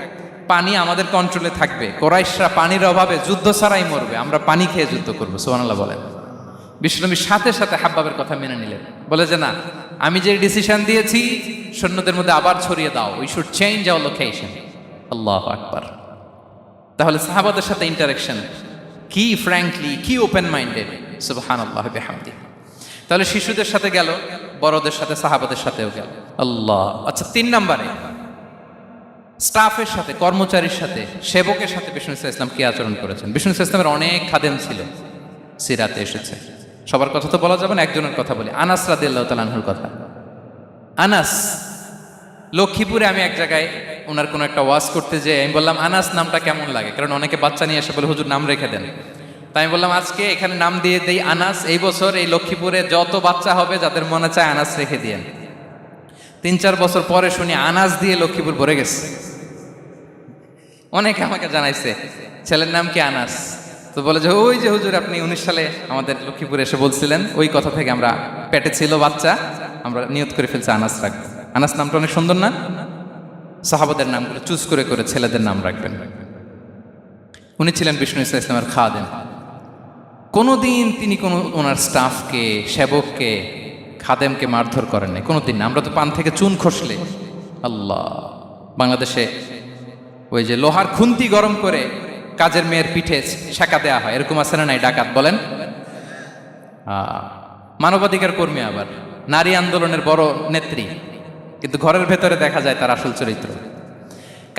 পানি আমাদের কন্ট্রোলে থাকবে, কুরাইশরা পানির অভাবে যুদ্ধ ছাড়াই মরবে, আমরা পানি খেয়ে যুদ্ধ করবো। সুবহানাল্লাহ বলেন। বিশ্বনবী সাথে সাথে হাব্বাবের কথা মেনে নিলেন, বলে যে না, আমি যে ডিসিশন দিয়েছি সৈন্যদের মধ্যে আবার ছড়িয়ে দাও, we should change our location. আল্লাহু আকবার। তাহলে সাহাবাদের সাথে ইন্টারেকশন কি ফ্র্যাঙ্কলি, কি ওপেন মাইন্ডেড। সুবহানাল্লাহ বিহামদি। তাহলে শিশুদের সাথে গেল, বড়দের সাথে, সাহাবাদের সাথেও গেল। আল্লাহ। আচ্ছা, 3 নম্বরে স্টাফের সাথে, কর্মচারীর সাথে, সেবকের সাথে বিষ্ণু ইসলাম কি আচরণ করেছেন? বিষ্ণু ইসলামের অনেক খাদেম ছিল, সিরাতে এসেছে। সবার কথা তো বলা যাবে না, একজনের কথা বলি, আনাস রাদিয়াল্লাহু তাআলা আনহুর কথা। আনাস লক্ষ্মীপুরে, আমি এক জায়গায় ওনার কোনো একটা ওয়াজ করতে যেয়ে আমি বললাম আনাস নামটা কেমন লাগে, কারণ অনেকে বাচ্চা নিয়ে এসে বলে হুজুর নাম রেখে দেন। তাই আমি বললাম আজকে এখানে নাম দিয়ে দেই আনাস, এই বছর এই লক্ষ্মীপুরে যত বাচ্চা হবে যাদের মনে চায় আনাস রেখে দিয়েন। 3-4 বছর পরে শুনি আনাস দিয়ে লক্ষ্মীপুর ভরে গেছে। অনেকে আমাকে জানাইছে ছেলের নাম কি আনাস, তো বলে যে ওই যে হুজুর আপনি 19 সালে আমাদের লক্ষ্মীপুরে এসে বলছিলেন, ওই কথা থেকে আমরা, পেটে ছিল বাচ্চা, আমরা নিয়ত করে ফেলছি আনাস রাখবো। আনাস নামটা অনেক সুন্দর না? সাহাবাদের নামগুলো চুজ করে করে ছেলেদের নাম রাখবেন। উনি ছিলেন বিষ্ণু ইসলামের খাদেম। কোনোদিন তিনি কোনো ওনার স্টাফকে, সেবককে, খাদেমকে মারধর করেন নাই, কোনোদিন না। আমরা তো পান থেকে চুন খসলে, আল্লাহ, বাংলাদেশে ওই যে লোহার খুন্তি গরম করে কাজের মেয়ের পিঠে শেখা দেওয়া হয়, এরকম আছে না নাই? ডাকাত বলেন। মানবাধিকার কর্মী, আবার নারী আন্দোলনের বড় নেত্রী, কিন্তু ঘরের ভেতরে দেখা যায় তার আসল চরিত্র।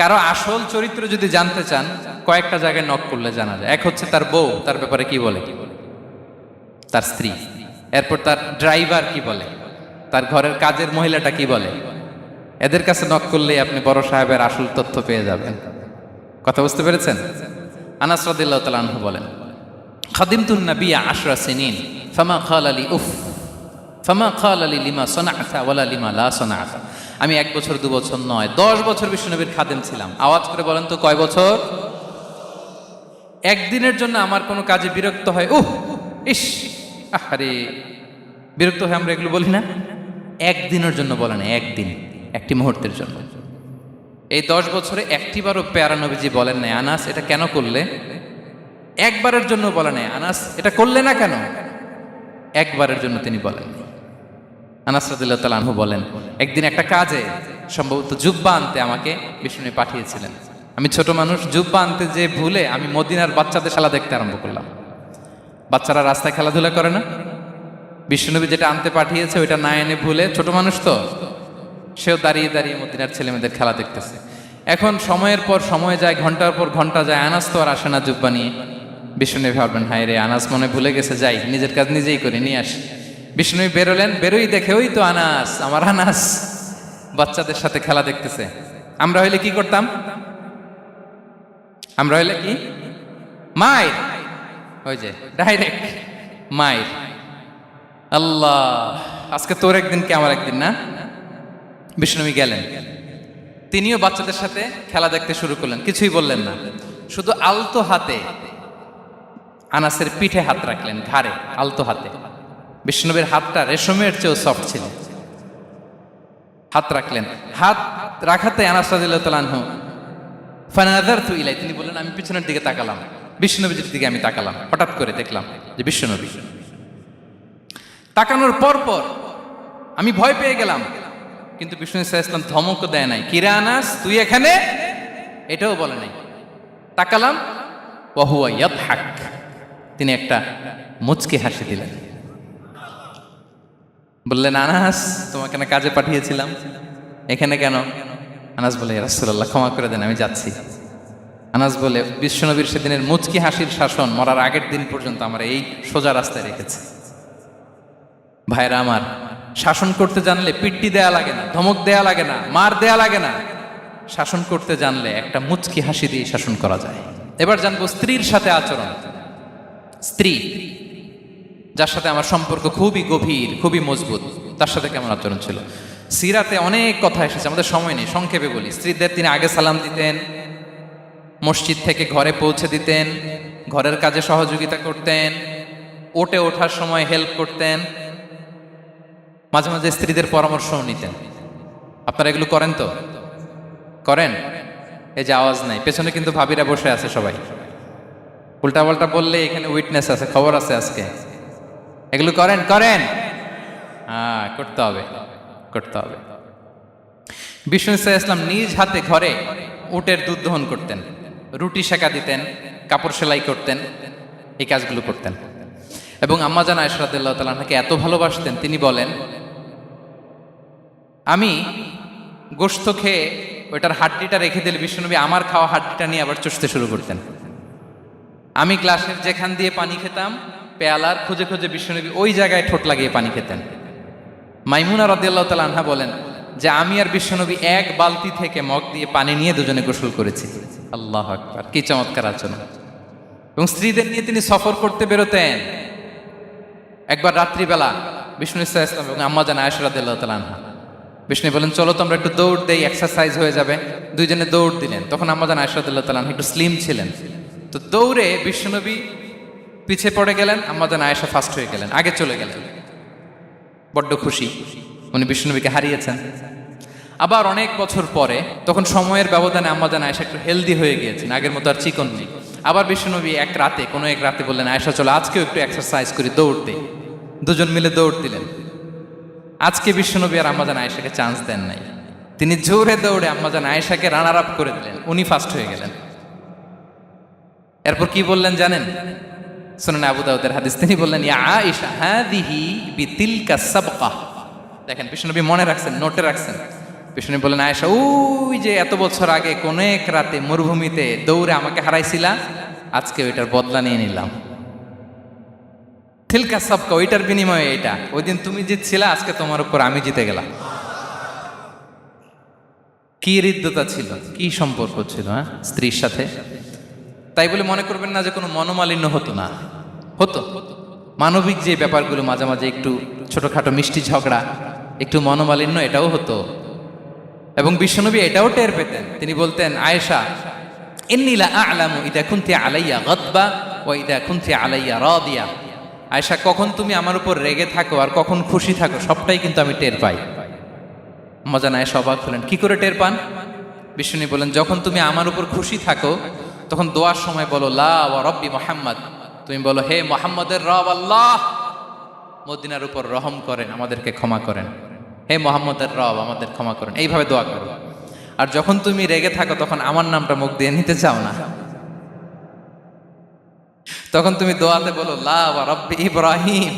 কারো আসল চরিত্র যদি জানতে চান, কয়েকটা জায়গায় নক করলে জানা যায়। এক হচ্ছে তার বউ, তার ব্যাপারে কি বলে, তার স্ত্রী। এরপর তার ড্রাইভার কি বলে, তার ঘরের কাজের মহিলাটা কি বলে। এদের কাছে নক করলে আপনি বড় সাহেবের আসল তথ্য পেয়ে যাবেন। কথা বুঝতে পেরেছেন? আনাস রাদিয়াল্লাহু তাআলা আনহু বলেন, খাদিমতুন নাবিয়্যা 10 সিনিন ফামা ক্বালা লি উফ ফামা ক্বালা লি লিমা সানা'তা ওয়ালা লিমা লা সানা'তা। আমি 1 বছর 2 বছর নয়, 10 বছর বিশ্বনবীর খাদেম ছিলাম। আওয়াজ করে বলেন তো কয় বছর? একদিনের জন্য আমার কোনো কাজে বিরক্ত হয়, ইস, আরে বিরক্ত হয়, আমরা এগুলো বলি না? একদিনের জন্য বলে না, একদিন, একটি মুহূর্তের জন্য। এই 10 বছরে একটিবারও পেয়ারা নবীজি বলেন নাই, আনাস এটা কেন করলে? একবারের জন্য বলে নাই, আনাস এটা করলে না কেন? একবারের জন্য তিনি বলেন। আনাস রাদিয়াল্লাহু তাআলা আনহু বলেন, একদিন একটা কাজে সম্ভবত জুব্বা আনতে আমাকে বিষ্ণু পাঠিয়েছিলেন। আমি ছোট মানুষ, জুব্বা আনতে যে ভুলে আমি মদিনার বাচ্চাদের খেলা দেখতে আরম্ভ করলাম। বাচ্চারা রাস্তায় খেলাধুলা করে না? বিশ্বনবী যেটা আনতে পাঠিয়েছে ওইটা না এনে ভুলে, ছোট মানুষ তো, সেও দাঁড়িয়ে দাঁড়িয়ে মদিনার ছেলেমেয়েদের খেলা দেখতেছে। এখন সময়ের পর সময় যায়, ঘন্টার পর ঘন্টা যায়, আনাস তো আর আসে না জুব্বা নিয়ে। বিষ্ণুনবী ভাবলেন, হায় রে, আনাস মনে ভুলে গেছে, যাই নিজের কাজ নিজেই করে নিয়ে আসি। বিষ্ণুনবী বেরোলেন, বেরোই দেখে ওই তো আনাস, আমার আনাস বাচ্চাদের সাথে খেলা দেখতেছে। আমরা হইলে কি করতাম? আমরা হইলে কি? মায়ের, ওই যে ডাইরেক্ট মায়ের। আল্লাহ, আজকে তোর একদিন কি আমার একদিন না? বিষ্ণুনবী গেলেন, তিনিও বাচ্চাদের সাথে খেলা দেখতে শুরু করলেন, কিছুই বললেন না, শুধু আলতো হাতে আনাসের পিঠে হাত রাখলেন, ঘাড়ে আলতো হাতে। বিষ্ণুনবীর হাতটা রেশমের চেয়েও সফট ছিল। হাত রাখলেন, হাত রাখাতে আনাস রাদিয়াল্লাহু তাআলা আনহু ফানাযারতু ইলাই, তিনি বললেন আমি পিছনের দিকে তাকালাম, বিষ্ণুনবীর দিকে আমি তাকালাম। হঠাৎ করে দেখলাম যে বিষ্ণুনবী। তাকানোর পর পর আমি ভয় পেয়ে গেলাম, কিন্তু বিষ্ণু সাল্লাল্লাহু আলাইহি ওয়াসাল্লাম ধমকও দেয় নাই, কিরে আনাস তুই এখানে, এটাও বলে নাই। তাকালাম, ওয়া হুয়া ইয়াদহাক, তিনি একটা মুচকি হাসি দিলেন। বললেন, আনাস তোমাকে না কাজে পাঠিয়েছিলাম, এখানে কেন? আনাস বলে, ইয়া রাসূলুল্লাহ ক্ষমা করে দেন, আমি যাচ্ছি। আনাস বলে, বিশ্বনবীর সেদিনের মুচকি হাসির শাসন মরার আগের দিন পর্যন্ত আমার এই সোজা রাস্তায় রেখেছে। ভাইরা আমার, শাসন করতে জানলে পিট্টি দেয়া লাগে না, ধমক দেয়া লাগে না, মার দেয়া লাগে না। শাসন করতে জানলে একটা মুচকি হাসি দিয়ে শাসন করা যায়। এবার জানবো স্ত্রীর সাথে আচরণ। স্ত্রী যার সাথে আমার সম্পর্ক খুবই গভীর, খুবই মজবুত, তার সাথে কেমন আচরণ ছিল? সিরাতে অনেক কথা এসেছে, আমাদের সময় নেই, সংক্ষেপে বলি। স্ত্রীদের তিনি আগে সালাম দিতেন, মসজিদ থেকে ঘরে পৌঁছে দিতেন, ঘরের কাজে সহযোগিতা করতেন, ওঠে ওঠার সময় হেল্প করতেন, মাঝে মাঝে স্ত্রীদের পরামর্শও নিতেন। আপনারা এগুলো করেন তো? করেন? এই যে আওয়াজ নাই, পেছনে কিন্তু ভাবিরা বসে আছে সবাই। উল্টাপাল্টা বললে এখানে উইটনেস আছে, খবর আছে আজকে। এগুলো করেন? করেন? হ্যাঁ, করতে হবে, করতে হবে। বিষ্ণু সাল্লাল্লাহু আলাইহি ওয়াসাল্লাম নিজ হাতে ঘরে উটের দুধ দহন করতেন, রুটি সেকা দিতেন, কাপড় সেলাই করতেন, এই কাজগুলো করতেন। এবং আম্মা জান আয়েশা রাদিয়াল্লাহু তাআলা আনহাকে এত ভালোবাসতেন, তিনি বলেন, আমি গোশত খেয়ে ওইটার হাড্ডিটা রেখে দিলে বিশ্বনবী আমার খাওয়া হাড্ডিটা নিয়ে আবার চষতে শুরু করতেন। আমি গ্লাসের যেখান দিয়ে পানি খেতাম, পেয়ালার খুঁজে খুঁজে বিশ্বনবী ওই জায়গায় ঠোঁট লাগিয়ে পানি খেতেন। মাইমুনা রাদিয়াল্লাহু তাআলা আনহা বলেন যে আমি আর বিশ্বনবী এক বালতি থেকে মগ দিয়ে পানি নিয়ে দুজনে গোসল করেছি। আল্লাহু আকবার, কি চমৎকার আচরণ! এবং স্ত্রীদের নিয়ে তিনি সফর করতে বেরোতেন। একবার রাত্রিবেলা বিষ্ণু সাল্লাল্লাহু আলাইহি ওয়াসাল্লাম এবং আম্মা জান আয়েশা রাদিয়াল্লাহু তাআলা আনহা, বিষ্ণু বলেন চলো তো আমরা একটু দৌড় দেই, এক্সারসাইজ হয়ে যাবে। দুইজনে দৌড় দিলেন। তখন আম্মা জান আয়েশা রাদিয়াল্লাহু তাআলা আনহা একটু স্লিম ছিলেন, তো দৌড়ে বিশ্বনবী পিছে পড়ে গেলেন, আম্মা জান আয়েশা ফার্স্ট হয়ে গেলেন, আগে চলে গেলেন। বড্ড খুশি, উনি বিশ্বনবীকে হারিয়েছেন। আবার অনেক বছর পরে, তখন সময়ের ব্যবধানে আম্মা জান আয়েশা একটু হেলদি হয়ে গিয়েছেন, আগের মতো আর চিকন নেই। আবার বিশ্বনবী এক রাতে বললেন, আয়েশা চলো আজকেও একটু এক্সারসাইজ করি, দৌড় দেই। দুজন মিলে দৌড় দিলেন। আজকে বিশ্বনবী আর আম্মা জান আয়েশাকে চান্স দেন নাই, তিনি জোরে দৌড়ে আম্মা জান আয়েশাকে রানার আপ করে দিলেন, উনি ফার্স্ট হয়ে গেলেন। এরপর কি বললেন জানেন? সুনান আবু দাউদের হাদিস, তিনি বললেন, ইয়া আয়েশা হাদিহি বিতিলকা সাবকা। দেখেন বিশ্বনবী মনে রাখছেন, নোটে রাখছেন। বিশ্বনবী বললেন, আয়েশা ওই যে এত বছর আগে কোন এক রাতে মরুভূমিতে দৌড়ে আমাকে হারাইছিলা, আজকে ওইটার বদলা নিয়ে নিলাম। তিলকা সাবকা, ওইটার বিনিময়ে এটা। ওই দিন তুমি জিতছিলা, আজকে তোমার উপর আমি জিতে গেলাম। কি হৃদ্যতা ছিল, কি সম্পর্ক ছিল স্ত্রীর সাথে। তাই বলে মনে করবেন না যে কোনো মনোমালিন্য হতো না, হতো। মানবিক যে ব্যাপারগুলো মাঝে মাঝে একটু ছোটখাটো মিষ্টি ঝগড়া, একটু মনোমালিন্য, এটাও হতো। এবং বিশ্বনবী এটাও টের পেতেন। তিনি বলতেন, আয়েশা, ইন্নী লা আ'লামু ইদা কুনতি আলাইয়া গাদবা ওয়া ইদা কুনতি আলাইয়া রাদিয়া। আয়েশা, কখন তুমি আমার উপর রেগে থাকো আর কখন খুশি থাকো সবটাই কিন্তু আমি টের পাই। মজা না, এসে অবাক হলেন, কি করে টের পান? বিষ্ণু বলেন, যখন তুমি আমার উপর খুশি থাকো তখন দোয়ার সময় বলো লা ওয়া রব্বি মুহাম্মদ, তুমি বলো হে মুহাম্মদের রব আল্লাহ, মদিনার উপর রহম করেন, আমাদেরকে ক্ষমা করেন, হে মুহাম্মদের রব আমাদের ক্ষমা করেন, এইভাবে দোয়া করো। আর যখন তুমি রেগে থাকো তখন আমার নামটা মুখ দিয়ে নিতে চাও না, তখন তুমি দোয়াতে বলো লা ওয়া রব্বি ইব্রাহিম,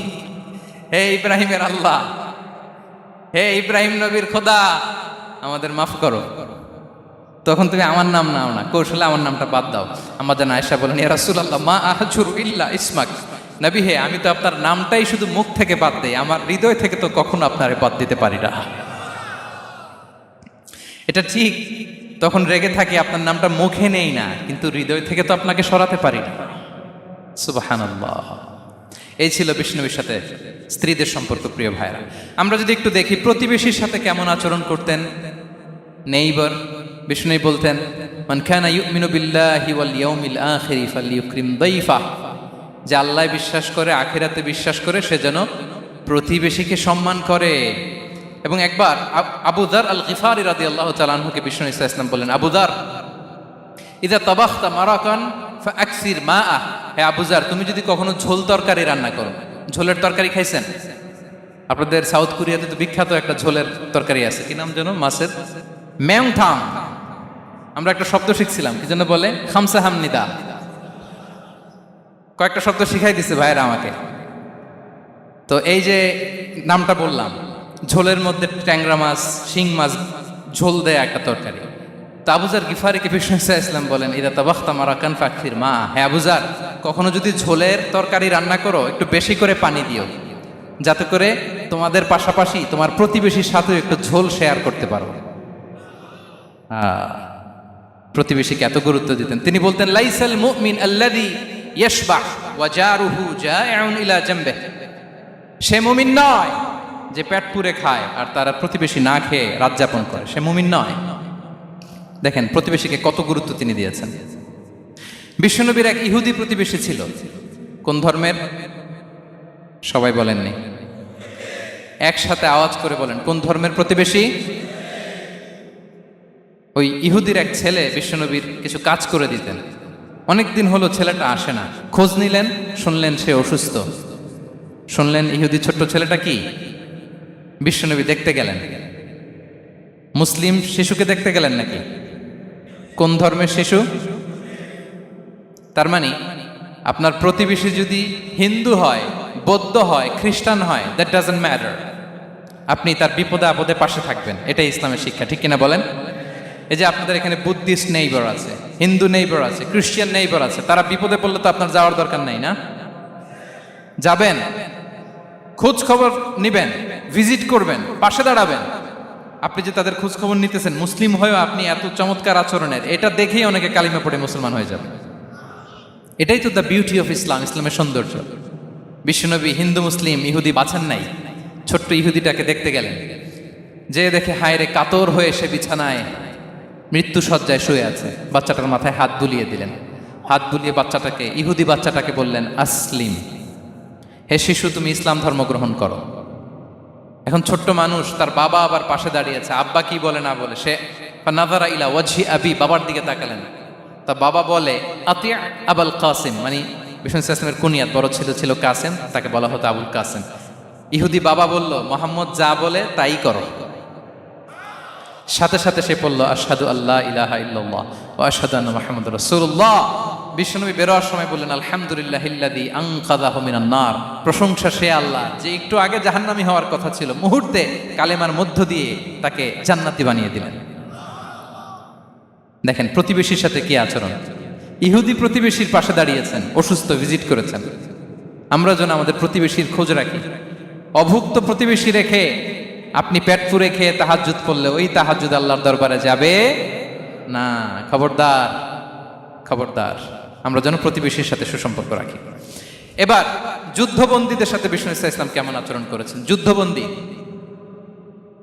হে ইব্রাহিমের আল্লাহ, হে ইব্রাহিম নবীর খোদা, আমাদের মাফ করো। তখন তুমি আমার নাম নাও না, কৌশলে আমার নামটা বাদ দাও। আমাদের আয়েশা বলেন, ইয়া রাসূলুল্লাহ মা আহজুরু ইল্লা ইসমাক, নবী হে, আমি তো আপনার নামটাই শুধু মুখ থেকে বাদ দেই, আমার হৃদয় থেকে তো কখনো আপনারে বাদ দিতে পারি না। এটা ঠিক, তখন রেগে থাকি, আপনার নামটা মুখে নেই না, কিন্তু হৃদয় থেকে তো আপনাকে সরাতে পারি না। সুবহানাল্লাহ। এই ছিল বিষ্ণুবীর সাথে স্ত্রীদের সম্পর্ক। প্রিয় ভাইরা, আমরা যদি একটু দেখি প্রতিবেশীর সাথে কেমন আচরণ করতেন নেইবার। বিষ্ণু বলতেন, মান কানা ইউমিনু বিল্লাহি ওয়াল ইয়াউমিল আখিরি ফালইউকরিম দাইফা, যে আল্লাহ বিশ্বাস করে, আখিরাতে বিশ্বাস করে, সে যেন প্রতিবেশীকে সম্মান করে। এবং একবার আবু যার আল গিফারি রাদিয়াল্লাহু তাআলা আনহুকে বিষ্ণু ইসা ইসলাম বললেন, আবু যার, ইদা তাবাখতা মারাকান ফাআকসির মাআ, হে আবু যার, তুমি যদি কখনো ঝোল তরকারি রান্না করো, ঝোলের তরকারি খাইছেন? আপনাদের সাউথ কোরিয়াতে তো বিখ্যাত একটা ঝোলের তরকারি আছে, কি নাম যেন, মাছের মেয়ংথাং। আমরা একটা শব্দ শিখছিলাম, কি যেন বলে, খামসা হামনিদা। কয়েকটা শব্দ শিখাই দিছে ভাইয়েরা আমাকে। তো এই যে নামটা বললাম, ঝোলের মধ্যে ট্যাংরা মাছ, শিং মাছ ঝোল দেয়া একটা তরকারি। তো আবু যার গিফারিকে বিষ্ণু ইসলাম বলেন, ইদা তাবাখতা মারাকান ফাকসির মা, হে আবু যার, কখনো যদি ঝোলের তরকারি রান্না করো একটু বেশি করে পানি দিও, যাতে করে তোমাদের পাশাপাশি তোমার প্রতিবেশীর সাথে একটু ঝোল শেয়ার করতে পারো। প্রতিবেশীকে এত গুরুত্ব দিতেন। তিনি বলতেন, লাইসাল মুমিন আল্লাযী ইয়াশবা ওয়া জারুহু জাইউন ইলা জামবিহি, সে মুমিন নয় যে পেট পুরে খায় আর তার প্রতিবেশী না খেয়ে রাত যাপন করে, সে মুমিন নয়। দেখেন প্রতিবেশীকে কত গুরুত্ব তিনি দিয়েছেন। বিশ্বনবীর এক ইহুদি প্রতিবেশী ছিল। কোন ধর্মের? সবাই বলেননি, একসাথে আওয়াজ করে বলেন, কোন ধর্মের প্রতিবেশী? ওই ইহুদির এক ছেলে বিশ্বনবীর কিছু কাজ করে দিতেন। অনেকদিন হলো ছেলেটা আসে না, খোঁজ নিলেন, শুনলেন সে অসুস্থ। শুনলেন ইহুদি ছোট্ট ছেলেটা কি, বিশ্বনবী দেখতে গেলেন। মুসলিম শিশুকে দেখতে গেলেন নাকি? কোন ধর্মের শিশু? তার মানে আপনার প্রতিবেশী যদি হিন্দু হয়, বৌদ্ধ হয়, খ্রিস্টান হয়, দ্যাট ডাজন্ট ম্যাটার, আপনি তার বিপদে আপদে পাশে থাকবেন। এটাই ইসলামের শিক্ষা, ঠিক কিনা বলেন? এই যে আপনাদের এখানে বুদ্ধিস্ট নেইবার আছে, হিন্দু নেইবার আছে, খ্রিস্টান নেইবার আছে, তারা বিপদে পড়লে তো আপনার যাওয়ার দরকার নাই না? যাবেন, খোঁজ খবর নিবেন, ভিজিট করবেন, পাশে দাঁড়াবেন। আপনি যে তাদের খোঁজ খবর নিতেছেন, মুসলিম হয়েও আপনি এত চমৎকার আচরণের, এটা দেখেই অনেকে কালিমা পড়ে মুসলমান হয়ে যাবে। এটাই তো দ্য বিউটি অফ ইসলাম, ইসলামের সৌন্দর্য। বিশ্বনবী হিন্দু মুসলিম ইহুদি বাছান নাই, ছোট্ট ইহুদিটাকে দেখতে গেলেন। যে দেখে হায়রে কাতর হয়ে সে বিছানায় মৃত্যু শয্যায় শুয়ে আছে, বাচ্চাটার মাথায় হাত বুলিয়ে দিলেন। হাত বুলিয়ে বাচ্চাটাকে, ইহুদি বাচ্চাটাকে বললেন, আসলিম, হে শিশু, তুমি ইসলাম ধর্ম গ্রহণ করো। এখন ছোট্ট মানুষ, তার বাবা আবার পাশে দাঁড়িয়েছে, আব্বা কি বলে না বলে, সে নাযারা ইলা ওয়াজহি আবি, বাবার দিকে তাকালেন। তা বাবা বলে, আতি আবুল কাসিম, মানে বিষ্ণু ইসলামের কুনিয়াত, বড় ছিল ছিল কাসিম, তাকে বলা হতো আবুল কাসিম। ইহুদি বাবা বলল, মোহাম্মদ যা বলে তাই করো। সাথে সাথে সে পড়ল, আশহাদু আল্লাহ ইলাহা ইল্লাল্লাহ ওয়া আশহাদু আন্না মুহাম্মাদুর রাসূলুল্লাহ। বিশ্বনবী বেরোয়ার সময় বললেন, আলহামদুলিল্লাহিল্লাযী আনকাযাহু মিনান নার, প্রশংসা সে আল্লাহ যে একটু আগে জাহান্নামী হওয়ার কথা ছিল, মুহূর্তে কালেমার মধ্য দিয়ে তাকে জান্নাতি বানিয়ে দিলেন। দেখেন প্রতিবেশীর সাথে কি আচরণ। ইহুদি প্রতিবেশীর পাশে দাঁড়িয়েছেন, অসুস্থ, ভিজিট করেছেন। আমরা যেন আমাদের প্রতিবেশীর খোঁজ রাখি। অভুক্ত প্রতিবেশী রেখে আপনি পেট পুরে খেয়ে তাহাজ্জুদ পড়লে ওই তাহাজ্জুদ আল্লাহর দরবারে যাবে না। খবরদার, খবরদার। আমরা যেন প্রতিবেশীর সাথে সুসম্পর্ক রাখি। এবার যুদ্ধবন্দীদের সাথে বিষ্ণু ইসলাম কেমন আচরণ করেছেন? যুদ্ধবন্দী,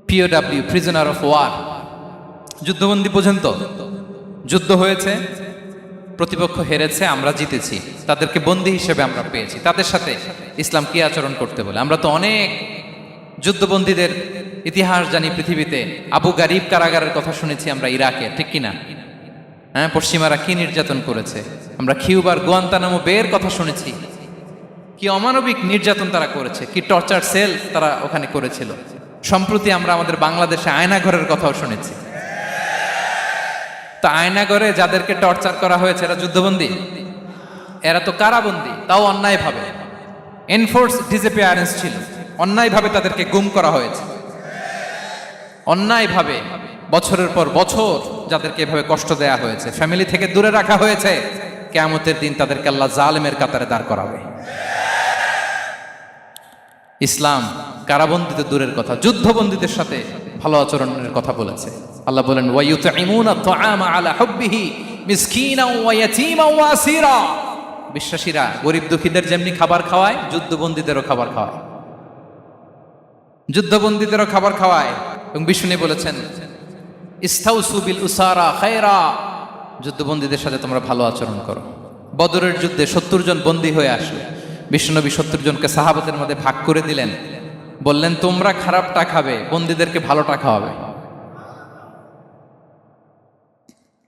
POW, প্রিজনার অফ ওয়ার, যুদ্ধবন্দী পর্যন্ত যুদ্ধ হয়েছে, প্রতিপক্ষ হেরেছে, আমরা জিতেছি, তাদেরকে বন্দী হিসেবে আমরা পেয়েছি, তাদের সাথে ইসলাম কি আচরণ করতে বলে? আমরা তো অনেক যুদ্ধবন্দীদের ইতিহাস জানি পৃথিবীতে। আবু গারিব কারাগারের কথা শুনেছি আমরা ইরাকে, ঠিক কিনা? হ্যাঁ, পশ্চিমারা কি নির্যাতন করেছে। আমরা কিউবার গুয়ান্তানামো বের কথা শুনেছি, কি অমানবিক নির্যাতন তারা করেছে, কি টর্চার সেল তারা ওখানে করেছিল। সম্প্রতি আমরা আমাদের বাংলাদেশে আয়নাঘরের কথাও শুনেছি। তা আয়নাঘরে যাদেরকে টর্চার করা হয়েছে এরা যুদ্ধবন্দী? এরা তো কারাবন্দী, তাও অন্যায়ভাবে। এনফোর্স ডিসঅ্যাপিয়ারেন্স ছিল, অন্যায়ভাবে তাদেরকে গুম করা হয়েছে, অন্যায়ভাবে বছরের পর বছর যাদেরকে এভাবে কষ্ট দেয়া হয়েছে, ফ্যামিলি থেকে দূরে রাখা হয়েছে। কিয়ামতের দিন তাদেরকে আল্লাহ জালেমের কাতারে দাঁড় করাবে। ইসলাম কারাবন্দীতে দূরের কথা, যুদ্ধবন্দীদের সাথে ভালো আচরণের কথা বলেছে। আল্লাহ বলেন, ওয়ায়ুতঈমুনা আত-তাআমা আলা হুব্বিহি মিসকিনাও ওয়া ইয়াতীমান ওয়া আসীরা। বিশ্বাসীরা গরিব দুঃখীদের যেমনি খাবার খাওয়ায়, যুদ্ধবন্দীদেরও খাবার খাওয়ায়, যুদ্ধবন্দীদেরও খাবার খাওয়ায়। এবং বিষ্ণু বলেছেন, ইস্তাউসু বিল উসারা খায়রা, যুদ্ধবন্দীদের সাথে তোমরা ভালো আচরণ করো। বদরের যুদ্ধে 70 জন বন্দী হয়ে আসলো। বিশ্বনবী 70 জনকে সাহাবাদের মধ্যে ভাগ করে দিলেন, বললেন তোমরা খারাপটা খাবে, বন্দীদেরকে ভালোটা খাওয়াবে।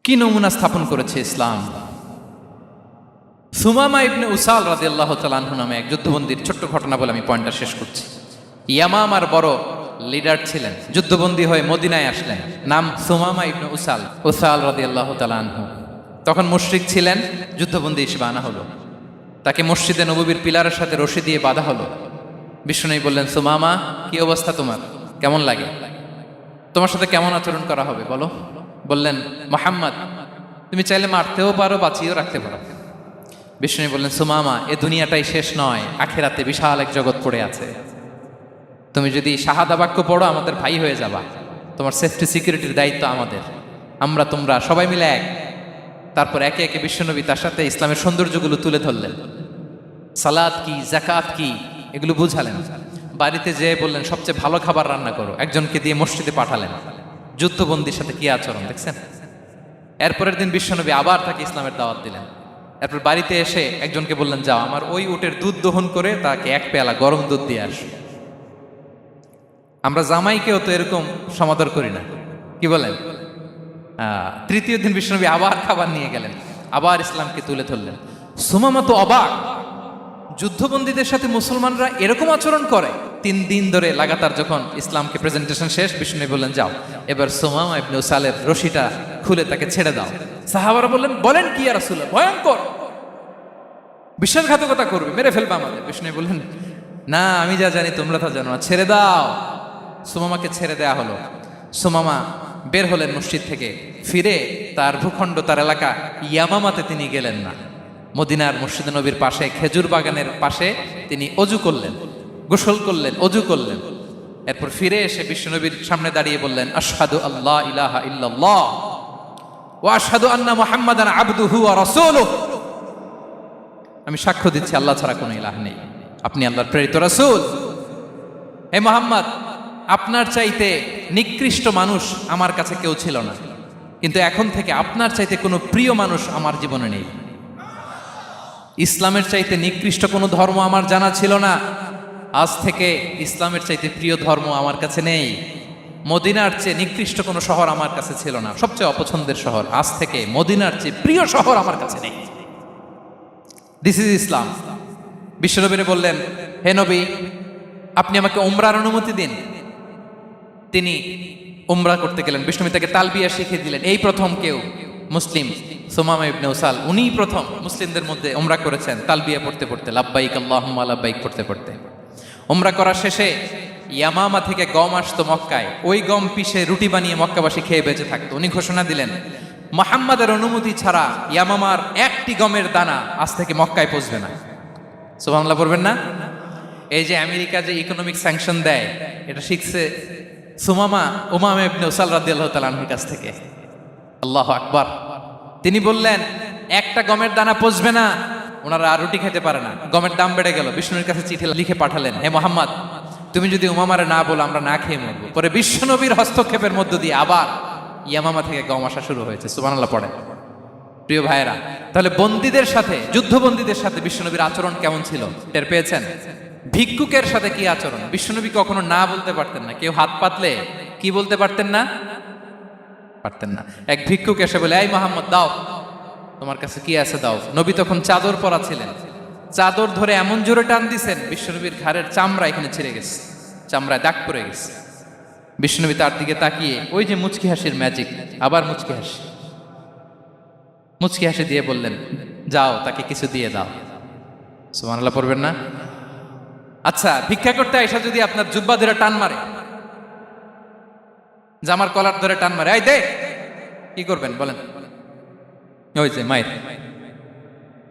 কি নমুনা স্থাপন করেছে ইসলাম। সুমামা ইবনে উসাল রাদিয়াল্লাহু তাআলা আনহু নামে এক যুদ্ধবন্দীর ছোট্ট ঘটনা বলে আমি পয়েন্টটা শেষ করছি। ইয়ামামার বড় লিডার ছিলেন, যুদ্ধবন্দী হয়ে মদিনায় আসলেন, নাম সুমামা ইবনে উসাল রাদিয়াল্লাহু তাআলা আনহু। তখন মুশরিক ছিলেন, যুদ্ধবন্দী হিসেবে আনা হলো। তাকে মসজিদে নববীর পিলারের সাথে রশি দিয়ে বাঁধা হলো। বিষ্ণু বললেন, সুমামা কি অবস্থা তোমার, কেমন লাগে, তোমার সাথে কেমন আচরণ করা হবে বলো? বললেন, মুহাম্মদ তুমি চাইলে মারতেও পারো, বাঁচিয়েও রাখতে পারো। বিষ্ণু বললেন, সুমামা এ দুনিয়াটাই শেষ নয়, আখিরাতে বিশাল এক জগৎ পড়ে আছে। তুমি যদি শাহাদা বাক্য পড়ো আমাদের ভাই হয়ে যাবা, তোমার সেফটি সিকিউরিটির দায়িত্ব আমাদের, আমরা তোমরা সবাই মিলে এক। তারপর একে একে বিশ্বনবী তার সাথে ইসলামের সৌন্দর্যগুলো তুলে ধরলেন, সালাত কি, জাকাত কি, এগুলো বুঝালেন। বাড়িতে যেয়ে বললেন সবচেয়ে ভালো খাবার রান্না করো, একজনকে দিয়ে মসজিদে পাঠালেন। যুদ্ধবন্দীর সাথে কি আচরণ দেখছেন। এরপরের দিন বিশ্বনবী আবার তাকে ইসলামের দাওয়াত দিলেন। এরপর বাড়িতে এসে একজনকে বললেন, যাও আমার ওই উটের দুধ দহন করে তাকে 1 পেয়ালা গরম দুধ দিয়ে আস। আমরা জামাইকেও তো এরকম সমাদর করি না, কি বলেন? তৃতীয় দিন বিশ্বনবী আবার খাবার নিয়ে গেলেন, আবার ইসলামকে তুলে ধরলেন। সুমামা তো অবাক, যুদ্ধবন্দীদের সাথে মুসলমানরা এরকম আচরণ করে। 3 দিন ধরে লাগাতার যখন ইসলামকে প্রেজেন্টেশন শেষ, বিষ্ণু বললেন, যাও এবার সুমামা ইবনে উসালের রশিটা খুলে তাকে ছেড়ে দাও। সাহাবারা বললেন, বলেন কি ইয়া রাসূলুল্লাহ, ভয়ঙ্কর, বিশ্বাসঘাতকতা করবে, মেরে ফেলবে আমাদের। বিষ্ণু বললেন, না আমি যা জানি তোমরা তা জানো না, ছেড়ে দাও। সুমামাকে ছেড়ে দেয়া হলো। সুমামা বের হলেন মসজিদ থেকে, ফিরে তার ভূখণ্ড, তার এলাকা ইয়ামামাতে তিনি গেলেন না। মদিনার মসজিদে নবীর পাশে খেজুর বাগানের পাশে তিনি অজু করলেন, গোসল করলেন, অজু করলেন। এরপর ফিরে এসে বিশ্বনবীর সামনে দাঁড়িয়ে বললেন, আশহাদু আল্লাহ ইলাহা ইল্লাল্লাহ ওয়া আশহাদু আন্না মুহাম্মাদান আবদুহু ওয়া রাসূলুহু, আমি সাক্ষ্য দিচ্ছি আল্লাহ ছাড়া কোনো ইলাহ নেই, আপনি আল্লাহর প্রেরিত রাসূল। হে মুহাম্মদ, আপনার চাইতে নিকৃষ্ট মানুষ আমার কাছে কেউ ছিল না, কিন্তু এখন থেকে আপনার চাইতে কোনো প্রিয় মানুষ আমার জীবনে নেই। ইসলামের চাইতে নিকৃষ্ট কোনো ধর্ম আমার জানা ছিল না, আজ থেকে ইসলামের চাইতে প্রিয় ধর্ম আমার কাছে নেই। মদিনার চেয়ে নিকৃষ্ট কোনো শহর আমার কাছে ছিল না, সবচেয়ে অপছন্দের শহর, আজ থেকে মদিনার চেয়ে প্রিয় শহর আমার কাছে নেই। দিস ইজ ইসলাম। বিশ্বনবী বললেন, হে নবী, আপনি আমাকে উমরার অনুমতি দিন। তিনি উমরা করতে গেলেন। বিষ্ণু তাকে তালবিয়া শিখিয়ে দিলেন। এই প্রথম কেউ মুসলিম, সুমামা ইবনে উসাল, উনিই প্রথম মুসলিমদের মধ্যে উমরা করেছেন তালবিয়া পড়তে পড়তে, লাব্বাইক আল্লাহুম্মা লাব্বাইক পড়তে পড়তে। উমরা করা শেষে ইয়ামামা থেকে গম আসতো মক্কায়, ওই গম পিষে রুটি বানিয়ে মক্কাবাসী খেয়ে বেঁচে থাকতো। উনি ঘোষণা দিলেন, মুহাম্মাদের অনুমতি ছাড়া ইয়ামামার একটি গমের দানা আজ থেকে মক্কায় পৌঁছবে না। সুবহানাল্লাহ পড়বেন না? এই যে আমেরিকা যে ইকোনমিক স্যাংশন দেয়, এটা শিখছে সুমামা ইবনে উসাল রাদিয়াল্লাহু তাআলা আনহুর কাছ থেকে। আল্লাহু আকবার। তিনি বললেন, একটা গমের দানা পচবে না, ওনারা আর রুটি খেতে পারে না। গমের দাম বেড়ে গেল, বিষ্ণুর কাছে চিঠি লিখে পাঠালেন, হে মোহাম্মদ, তুমি যদি উমামারে না বলো আমরা না খেয়ে মরবো। পরে বিশ্বনবীর হস্তক্ষেপের মধ্য দিয়ে আবার ইয়ামামা থেকে গম আসা শুরু হয়েছে। সুবহানাল্লাহ পড়ে। প্রিয় ভাইয়েরা, তাহলে বন্দীদের সাথে, যুদ্ধবন্দীদের সাথে বিশ্বনবীর আচরণ কেমন ছিল টের পেয়েছেন? ভিক্ষুকের সাথে কি আচরণ? বিশ্বনবী কখনো না বলতে পারতেন না। কেউ হাত পাতলে কি বলতে পারতেন না? পারতেন না। এক ভিক্ষুক এসে বলে, এই মোহাম্মদ দাও, তোমার কাছে কি আছে দাও। নবী তখন চাদর পরা ছিলেন, চাদর ধরে এমন জোরে টান দিছেন বিশ্বনবীর ঘাড়ের চামড়া এখানে ছিঁড়ে গেছে, চামড়ায় দাগ পড়ে গেছে। বিশ্বনবী তার দিকে তাকিয়ে ওই যে মুচকি হাসির ম্যাজিক, আবার মুচকি হাসি, মুচকি হাসি দিয়ে বললেন, যাও তাকে কিছু দিয়ে দাও। সুবহানাল্লাহ পড়বেন না? আচ্ছা, ভিক্ষা করতে আইসা যদি আপনার জুব্বা ধরে টান মারে, জামার কলার ধরে টান মারে, এই দে, কি করবেন বলেন? ওই যে মায়ের,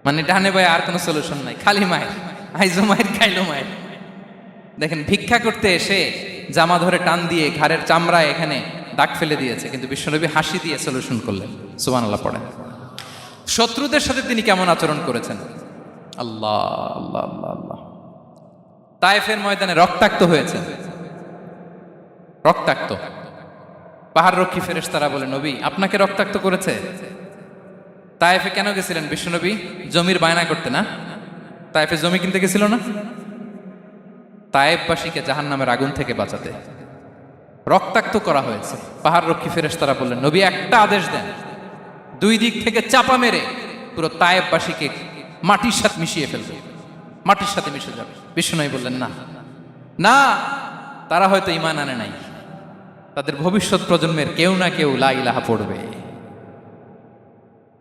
মানে ডানে ভাই আর কোনো সলিউশন নাই, খালি মায়ের, আইজো মায়ের খাইলো মায়ের। দেখেন, ভিক্ষা করতে এসে জামা ধরে টান দিয়ে ঘাড়ের চামড়ায় এখানে দাগ ফেলে দিয়েছে, কিন্তু বিশ্বনবী হাসি দিয়ে সলিউশন করলেন। সুবহানাল্লাহ পড়েন। শত্রুদের সাথে তিনি কেমন আচরণ করেছেন? আল্লাহ আল্লাহ আল্লাহ আল্লাহ। তায়েফের ময়দানে রক্তাক্ত হয়েছে, রক্তাক্ত। পাহাড় রক্ষী ফেরেশতারা বলে, নবী আপনাকে রক্তাক্ত করেছে? তায়েফে কেন গেছিলেন বিশ্বনবী? জমির বায়না করতে না? তায়েফে জমি কিনতে গেছিল না? তায়েফবাসীকে জাহান্নামের আগুন থেকে বাঁচাতে রক্তাক্ত করা হয়েছে। পাহাড় রক্ষী ফেরেশতারা বললেন, নবী একটা আদেশ দেন, দুই দিক থেকে চাপা মেরে পুরো তায়েফবাসীকে মাটির সাথে মিশিয়ে ফেলবে, মাটির সাথে মিশে যাবে। বিশ্বনবী বললেন, না না, তারা হয়তো ঈমান আনে নাই, তাদের ভবিষ্যৎ প্রজন্মের কেউ না কেউ লা ইলাহা পড়বে,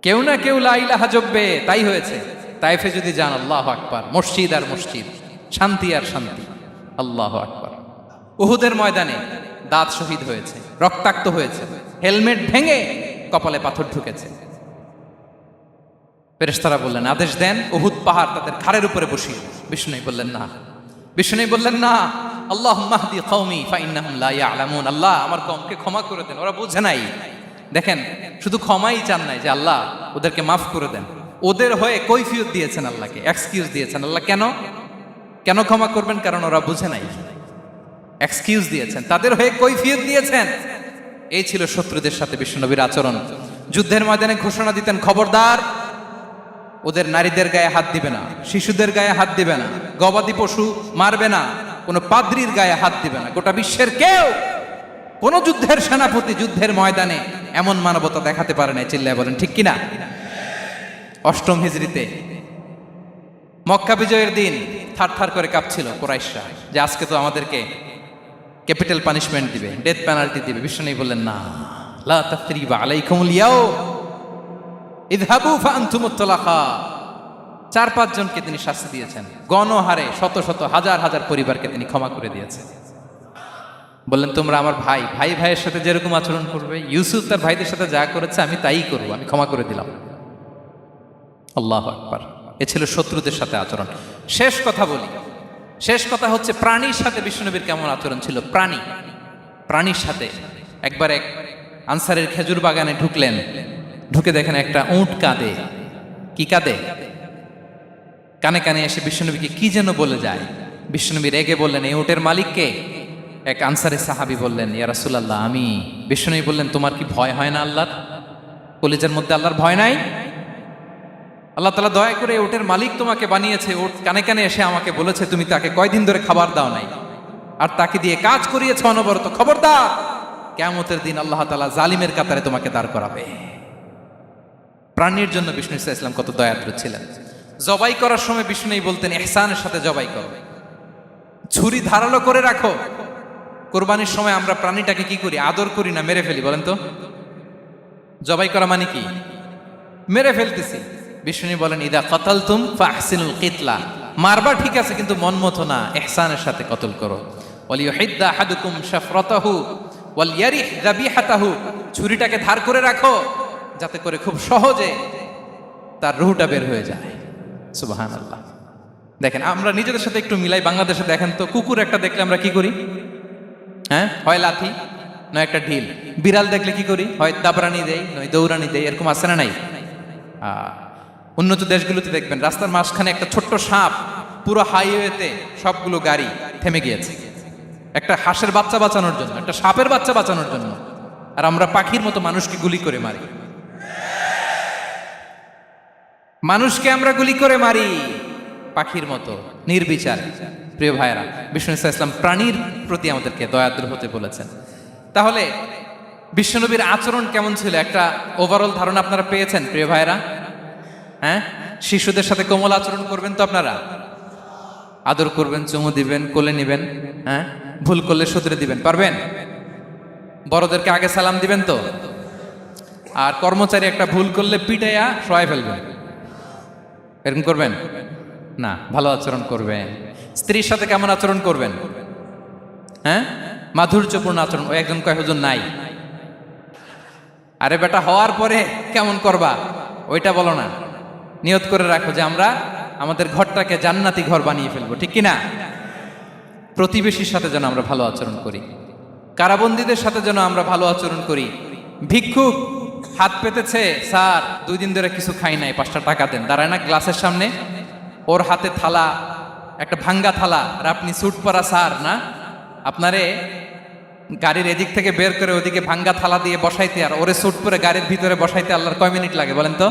কেউ না কেউ লা ইলাহা জপবে। তাই হয়েছে। তাইফে যদি যান, আল্লাহু আকবার, মসজিদ আর মসজিদ, শান্তি আর শান্তি। আল্লাহু আকবার। উহুদের ময়দানে দাঁত শহীদ হয়েছে, রক্তাক্ত হয়েছে, হেলমেট ভেঙে কপালে পাথর ঢুকেছে। ফেরেশতারা বললেন, আদেশ দেন উহুদ পাহাড় তাদের ঘাড়ের উপরে বসিয়ে। বিষ্ণু বললেন, না। বিষ্ণু বললেন, না, আল্লাহুম্মা হদি কওমি ফাইন্নাহুম লা ইয়ালামুন। আল্লাহ আমার কওমকে ক্ষমা করে দেন, ওরা বুঝে নাই। দেখেন, শুধু ক্ষমাই চান নাই যে আল্লাহ ওদেরকে মাফ করে দেন, ওদের হয়ে কৈফিয়ত দিয়েছেন আল্লাহকে, এক্সকিউজ দিয়েছেন। আল্লাহ কেন কেন ক্ষমা করবেন? কারণ ওরা বুঝে নাই। এক্সকিউজ দিয়েছেন, তাদের হয়ে কৈফিয়ত দিয়েছেন। এই ছিল শত্রুদের সাথে বিশ্বনবীর আচরণ। যুদ্ধের ময়দানে ঘোষণা দিতেন, খবরদার, ওদের নারীদের গায়ে হাত দিবে না, শিশুদের গায়ে হাত দিবে না, গবাদি পশু মারবে না, কোনো পাদ্রীর গায়ে হাত দিবে না। গোটা বিশ্বের কেউ, কোন যুদ্ধের সেনাপতি যুদ্ধের ময়দানে এমন মানবতা দেখাতে পারে না। চিল্লায় বলেন ঠিক কিনা? অষ্টম হিজরিতে মক্কা বিজয়ের দিন থারথার করে কাঁপছিল কুরাইশরা যে আজকে তো আমাদেরকে ক্যাপিটাল পানিশমেন্ট দিবে, ডেথ পেনাল্টি দিবে। বিশ্বনবী বললেন, না, লা তাসরিবা আলাইকুমুল ইয়াউম ইযহাবু ফাআনতুমুত তালাকা। 4-5 জনকে তিনি শাস্তি দিয়েছেন, গণহারে শত শত হাজার হাজার পরিবারকে তিনি ক্ষমা করে দিয়েছেন। বললেন, তোমরা আমার ভাই, ভাই ভাইয়ের সাথে যেরকম আচরণ করবে, ইউসুফ তার ভাইদের সাথে যা করেছে আমি তাই করবো, আমি ক্ষমা করে দিলাম। আল্লাহু আকবার। এ ছিল শত্রুদের সাথে আচরণ। শেষ কথা বলি, শেষ কথা হচ্ছে প্রাণীর সাথে বিশ্বনবীর কেমন আচরণ ছিল। প্রাণীর সাথে একবার এক আনসারের খেজুর বাগানে ঢুকলেন, ঢুকে দেখেন একটা উট কাঁদে। কি কাঁদে? কানে কানে এসে বিশ্বনবীকে কি যেন বলে যায়। বিশ্বনবী রেগে বললেন, এই উটের মালিককে? এক আনসারি সাহাবী বললেন, ইয়া রাসূলুল্লাহ আমি। বিশ্বনবী বললেন, তোমার কি ভয় হয় না আল্লাহর? কলিজার মধ্যে আল্লাহর ভয় নাই? আল্লাহ তাআলা দয়া করে উটের মালিক তোমাকে বানিয়েছে, উট কানে কানে এসে আমাকে বলেছে তুমি তাকে কয়দিন ধরে খাবার দাও নাই, আর তাকে দিয়ে কাজ করিয়েছে অনবরত। খবরদার, কিয়ামতের দিন আল্লাহ তাআলা জালিমের কাতারে তোমাকে দাঁড় করাবে। প্রাণীর জন্য বিষ্ণু সাল্লাল্লাহু আলাইহি ওয়াসাল্লাম কত দয়াদ্র ছিলেন। জবাই করার সময় বিষ্ণু বলতেন, ইহসানের সাথে জবাই করো, ছুরি ধারালো করে রাখো। কোরবানির সময় আমরা প্রাণীটাকে কি করি? আদর করি না, মেরে ফেলি। বলেন তো, জবাই করা মানে কি? মেরে ফেলতেছি। বিষ্ণু বলেন, ইদা কাতালতুম ফাহসিনুল কিতলা। মারবা ঠিক আছে, কিন্তু মন মতো না, ইহসানের সাথে কতল করো। ওয়ালিয়ুহিদ্দা আহাদুকুম শাফরাতাহু ওয়ালইয়ারিহ যাবিহাতাহু। ছুরিটাকে ধার করে রাখো যাতে করে খুব সহজে তার রুহটা বের হয়ে যায়। সুবহানাল্লাহ। দেখেন, আমরা নিজেদের সাথে একটু মিলাই। বাংলাদেশে দেখেন তো, কুকুর একটা দেখলে আমরা কি করি? হ্যাঁ, হয় লাথি নয় একটা ঢিল। বিড়াল দেখলে কি করি? হয় দাবরানি দেই নয় দৌড়ানি দেই। এরকম আছে না নাই? উন্নত দেশগুলোতে দেখবেন রাস্তার মাঝখানে একটা ছোট্ট সাপ, পুরো হাইওয়েতে সবগুলো গাড়ি থেমে গিয়েছে একটা হাঁসের বাচ্চা বাঁচানোর জন্য, একটা সাপের বাচ্চা বাঁচানোর জন্য। আর আমরা পাখির মতো মানুষকে গুলি করে মারি, মানুষকে আমরা গুলি করে মারি পাখির মতো নির্বিচার। প্রিয় ভাইয়েরা, বিষ্ণু ইসলাম প্রাণীর প্রতি আমাদেরকে দয়াদ্র হতে বলেছেন। তাহলে বিশ্বনবীর আচরণ কেমন ছিল একটা ওভারঅল ধারণা আপনারা পেয়েছেন প্রিয় ভাইয়েরা? হ্যাঁ, শিশুদের সাথে কোমল আচরণ করবেন তো আপনারা, আদর করবেন, চুমু দিবেন, কোলে নিবেন, হ্যাঁ, ভুল করলে শুধরে দিবেন, পারবেন? বড়দেরকে আগে সালাম দিবেন তো, আর কর্মচারী একটা ভুল করলে পিটাইয়া শোয়াই ফেলবেন, এরকম করবেন না? ভালো আচরণ করবেন। স্ত্রীর সাথে কেমন আচরণ করবেন? হ্যাঁ, মাধুর্যপূর্ণ আচরণ। ওই একজন কয় হুজুর নাই, আরে বেটা হওয়ার পরে কেমন করবা ওইটা বলো না, নিয়ত করে রাখো যে আমরা আমাদের ঘরটাকে জান্নাতি ঘর বানিয়ে ফেলবো, ঠিক কিনা? প্রতিবেশীর সাথে যেন আমরা ভালো আচরণ করি, কারাবন্দীদের সাথে যেন আমরা ভালো আচরণ করি। ভিক্ষুক হাত পেতেছে, স্যার 2 দিন ধরে কিছু খাই নাই, 5টা টাকা দেন, দাঁড়ায় না গ্লাসের সামনে, ওর হাতে থালা, একটা ভাঙ্গা থালা, আর আপনি স্যুট পরা স্যার না, আপনারে গাড়ির এদিক থেকে বের করে ওদিকে ভাঙ্গা থালা দিয়ে বসাইতে, আর ওরে স্যুট পরে গাড়ির ভিতরে বসাইতে আল্লাহর কয় মিনিট লাগে বলেন তো?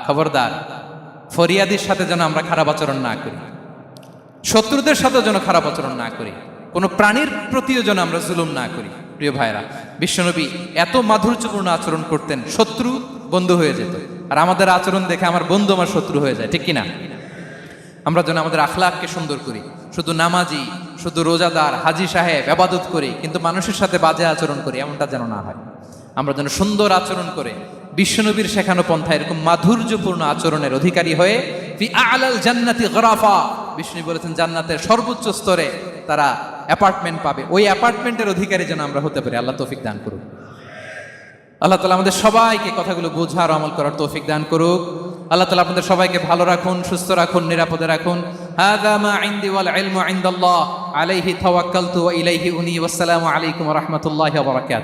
খবরদার, ফরিয়াদির সাথে যেন আমরা খারাপ আচরণ না করি, শত্রুদের সাথে যেন খারাপ আচরণ না করি, কোনো প্রাণীর প্রতিও যেন আমরা জুলুম না করি। প্রিয় ভাইরা, বিশ্বনবী এত মাধুর্যপূর্ণ আচরণ করতেন, শত্রু বন্ধু হয়ে যেত। আর আমাদের আচরণ দেখে আমার বন্ধু আমার শত্রু হয়ে যায়, ঠিক কিনা? আমরা যেন আমাদের আখলাককে সুন্দর করি, শুধু নামাজি, শুধু রোজাদার, হাজি সাহেব ইবাদত করি কিন্তু মানুষের সাথে বাজে আচরণ করি, এমনটা যেন না হয়। আমরা যেন সুন্দর আচরণ করে বিশ্বনবীর শেখানো পন্থা এরকম মাধুর্যপূর্ণ আচরণের অধিকারী হয়ে ফি আ'লাল জান্নাতি গরাফা, বিষ্ণু বলেছেন জান্নাতের সর্বোচ্চ স্তরে তারা অ্যাপার্টমেন্ট পাবে, ওই অ্যাপার্টমেন্টের অধিকারী যেন আমরা হতে পারি। আল্লাহ তৌফিক দান করুক। আল্লাহ তাআলা আমাদের সবাইকে কথাগুলো বোঝার আমল করার তৌফিক দান করুক। আল্লাহ তাআলা আপনাদের সবাইকে ভালো রাখুন, সুস্থ রাখুন, নিরাপদে রাখুন। হাযা মা ইনদি ওয়াল ইলমু ইনদাল্লাহ আলাইহি তাওয়াক্কালতু ওয়া ইলাইহি উনী। ওয়াসসালামু আলাইকুম ওয়া রাহমাতুল্লাহি ওয়া বারাকাতুহু।